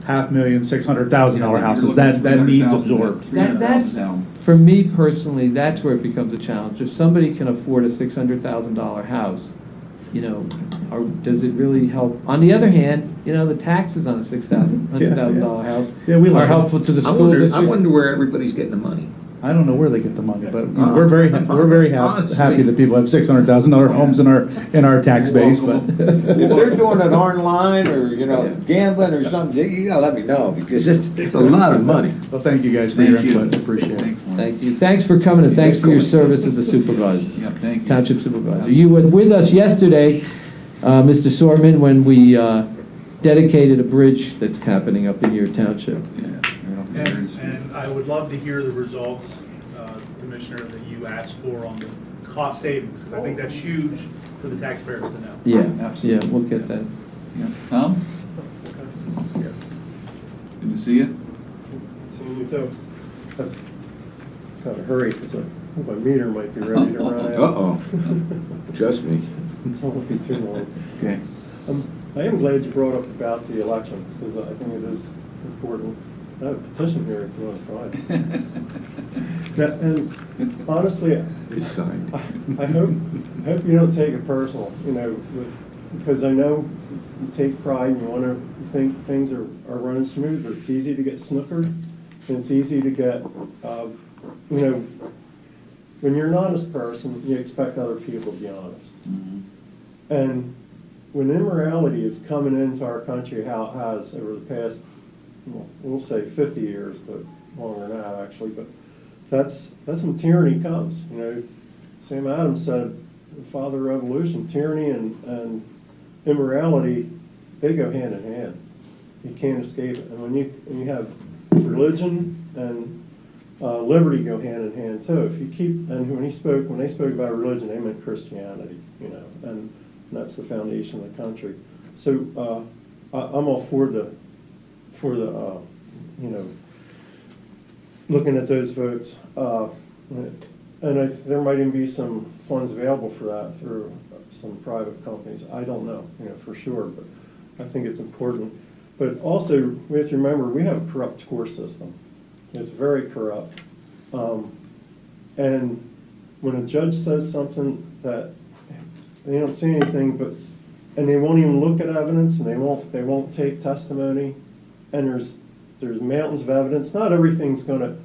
$500,000, $600,000 houses, that needs absorbed. That's, for me personally, that's where it becomes a challenge. If somebody can afford a $600,000 house, does it really help? On the other hand, the taxes on a $100,000 house are helpful to the school district. I wonder where everybody's getting the money. I don't know where they get the money, but we're very happy that people have $600,000 homes in our tax base. But if they're doing it online or gambling or something, you gotta let me know because it's a lot of money. Well, thank you guys for your input. Appreciate it. Thank you. Thanks for coming and thanks for your service as a supervisor. Yeah, thank you. Township supervisor. You were with us yesterday, Mr. Sorman, when we dedicated a bridge that's happening up in your township. And I would love to hear the results, Commissioner, that you asked for on the cost savings, because I think that's huge for the taxpayers to know. Yeah, Absolutely. yeah, we'll get that. Yeah. Tom? Good to see you. Seeing you too. Kind of hurry because I think my meter might be ready to run out. Uh-oh. Trust me. So it won't be too long. Okay. I am glad you brought up about the elections because I think it is important. I have a petition here if you want to sign. And honestly, I hope you don't take it personal, because I know you take pride and you want to think things are running smooth, but it's easy to get snookered, and it's easy to get, when you're an honest person, you expect other people to be honest. Mm-hmm. And when immorality is coming into our country, how it has over the past, we'll say 50 years, but longer than that actually, but that's when tyranny comes. Sam Adams said, the father of revolution, tyranny and immorality, they go hand in hand. You can't escape it. And when you have religion and liberty go hand in hand too. If you keep, and when they spoke about religion, they meant Christianity, and that's the foundation of the country. So I'm all for the looking at those votes, and there might even be some funds available for that through some private companies. I don't know, for sure, but I think it's important. But also, we have to remember we have a corrupt court system. It's very corrupt, and when a judge says something that they don't see anything, and they won't even look at evidence, and they won't take testimony. And there's mountains of evidence. Not everything's going to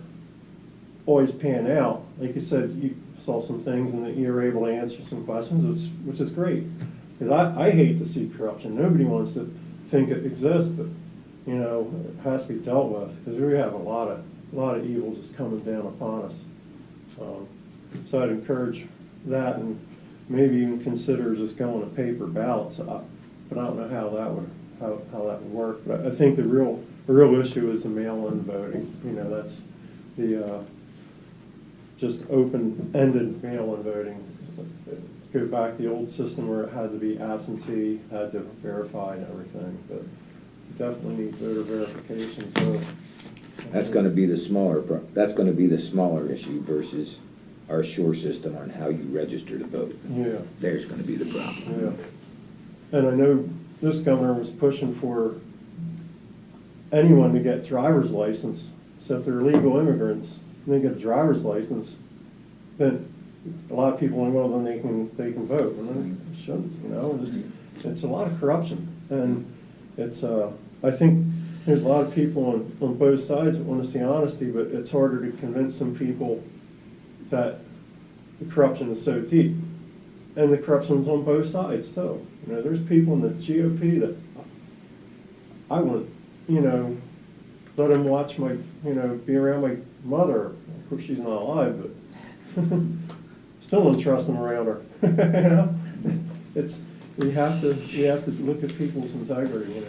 always pan out. Like you said, you saw some things and that you were able to answer some questions, which is great. Because I hate to see corruption. Nobody wants to think it exists, but it has to be dealt with because we have a lot of evil just coming down upon us. So I'd encourage that and maybe even consider just going to paper ballots. But I don't know how that would work. But I think the real issue is the mail-in voting. That's the just open-ended mail-in voting. Go back to the old system where it had to be absentee, had to verify and everything. But you definitely need voter verification. So That's going to be the smaller issue versus our sure system on how you register to vote. Yeah. There's going to be the problem. Yeah. And I know this governor was pushing for anyone to get driver's license. So if they're legal immigrants and they get a driver's license, then a lot of people think, well, then they can vote. And they shouldn't, it's a lot of corruption. And it's I think there's a lot of people on both sides that want to see honesty, but it's harder to convince some people that the corruption is so deep. And the corruption's on both sides too. There's people in the GOP that I want, let them watch my, be around my mother. Of course, she's not alive, but still don't trust them around her. It's you have to look at people's integrity,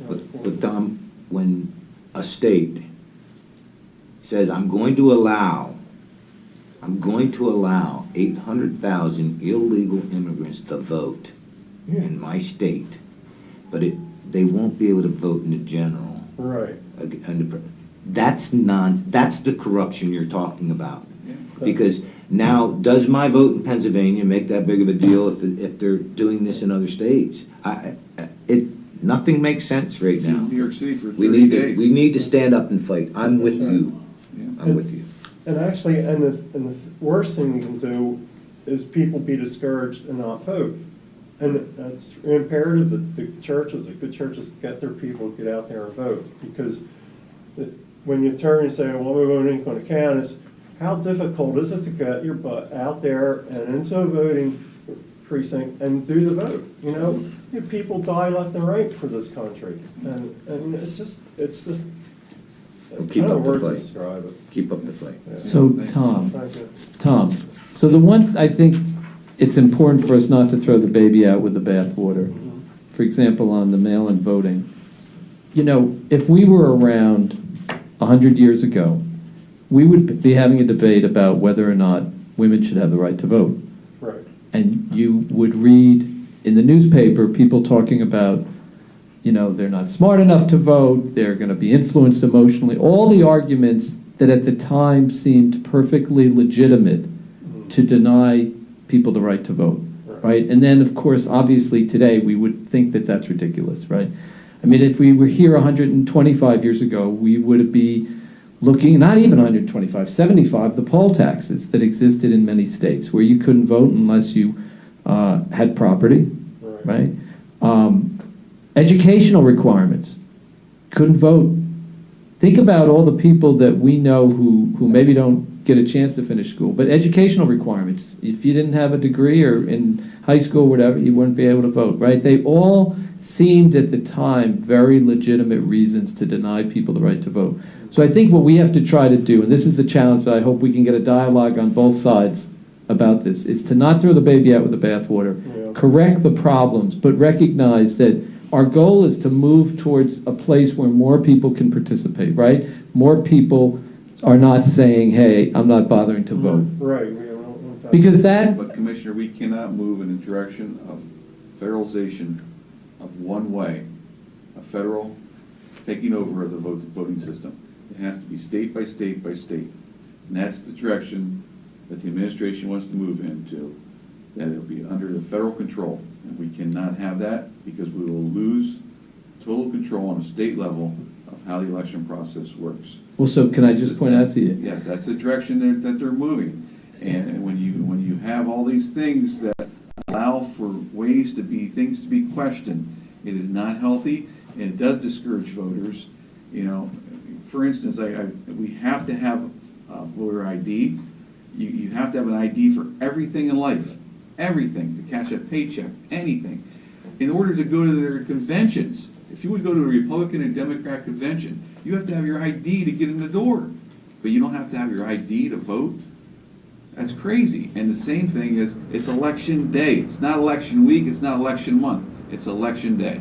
But Tom, when a state says I'm going to allow 800,000 illegal immigrants to vote in my state, but they won't be able to vote in the general. Right. That's the corruption you're talking about. Because now, does my vote in Pennsylvania make that big of a deal if they're doing this in other states? Nothing makes sense right now. New York City for 30 days. We need to stand up and fight. I'm with you. I'm with you. And actually, the worst thing you can do is people be discouraged and not vote. And it's imperative that the good churches get their people to get out there and vote. Because when you turn and say, well, my vote ain't going to count, it's how difficult is it to get your butt out there and into a voting precinct and do the vote? You know, people die left and right for this country. And it's just Keep up the words to fight. describe it. Keep up the fight. Yeah. So, Thank you. Tom, so the one, I think it's important for us not to throw the baby out with the bathwater. For example, on the mail-in voting. You know, if we were around 100 years ago, we would be having a debate about whether or not women should have the right to vote. Right. And you would read in the newspaper people talking about, you know, they're not smart enough to vote, they're going to be influenced emotionally, all the arguments that at the time seemed perfectly legitimate to deny people the right to vote, right? And then, of course, obviously today we would think that that's ridiculous, right? I mean, if we were here 125 years ago, we would be looking, not even 125, 75, the poll taxes that existed in many states where you couldn't vote unless you had property, right? Educational requirements, couldn't vote. Think about all the people that we know who maybe don't get a chance to finish school, but educational requirements, if you didn't have a degree or in high school or whatever, you wouldn't be able to vote, right? They all seemed at the time very legitimate reasons to deny people the right to vote. So I think what we have to try to do, and this is the challenge that I hope we can get a dialogue on both sides about this, is to not throw the baby out with the bathwater, correct the problems, but recognize that our goal is to move towards a place where more people can participate, right? More people are not saying, hey, I'm not bothering to vote. Right. Because that... But Commissioner, we cannot move in the direction of federalization of one way, a federal taking over of the voting system. It has to be state by state by state. And that's the direction that the administration wants to move into, that it'll be under the federal control. And we cannot have that because we will lose total control on a state level of how the election process works. Well, so can I just point out to you? Yes, that's the direction that they're moving. And when you have all these things that allow for things to be questioned, it is not healthy, and it does discourage voters. You know, for instance, we have to have voter ID. You have to have an ID for everything in life, everything, to cash a paycheck, anything. In order to go to their conventions, if you would go to a Republican and Democrat convention, you have to have your ID to get in the door. But you don't have to have your ID to vote. That's crazy. And the same thing is, it's election day. It's not election week, it's not election month. It's election day.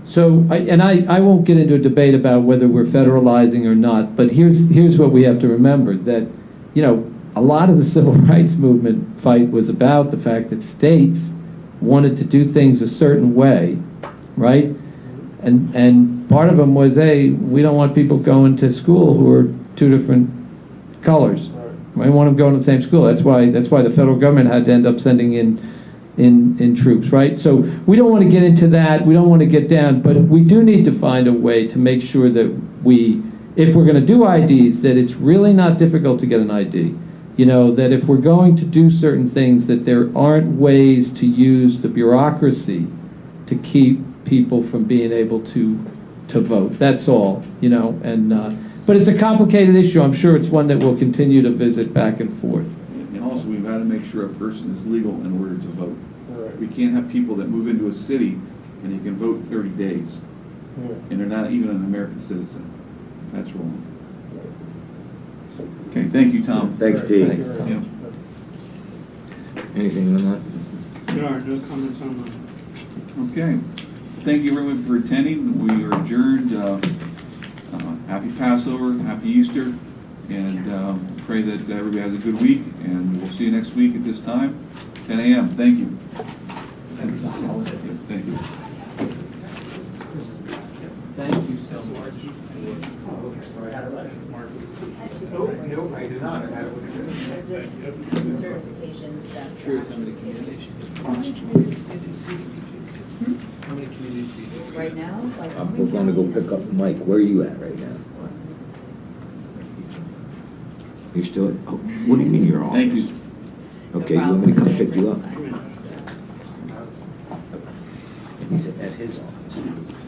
So, I won't get into a debate about whether we're federalizing or not, but here's what we have to remember, that, you know, a lot of the civil rights movement fight was about the fact that states wanted to do things a certain way, right? And part of them was, hey, we don't want people going to school who are two different colors. We want them going to the same school. That's why the federal government had to end up sending in troops, right? So we don't want to get into that. We don't want to get down, but we do need to find a way to make sure that if we're going to do IDs, that it's really not difficult to get an ID. You know, that if we're going to do certain things, that there aren't ways to use the bureaucracy to keep people from being able to vote. That's all, you know, but it's a complicated issue. I'm sure it's one that we'll continue to visit back and forth. And also, we've got to make sure a person is legal in order to vote. Right. We can't have people that move into a city and you can vote 30 days, and they're not even an American citizen. That's wrong. Okay, thank you, Tom. Thanks, T. Thanks, Tom. Anything on that? There are no comments on that. Okay. Thank you everyone for attending. We are adjourned. Happy Passover, happy Easter, and pray that everybody has a good week, and we'll see you next week at this time, 10 a.m. Thank you. It's a holiday. Thank you. Thank you so much. No, I did not. Certifications that. Curious how many communities? How many communities do you do? How many communities do you do? Right now, like. We're gonna go pick up Mike. Where are you at right now? You're still, oh, what do you mean you're off? Thank you. Okay, you want me to come pick you up? He's at his office.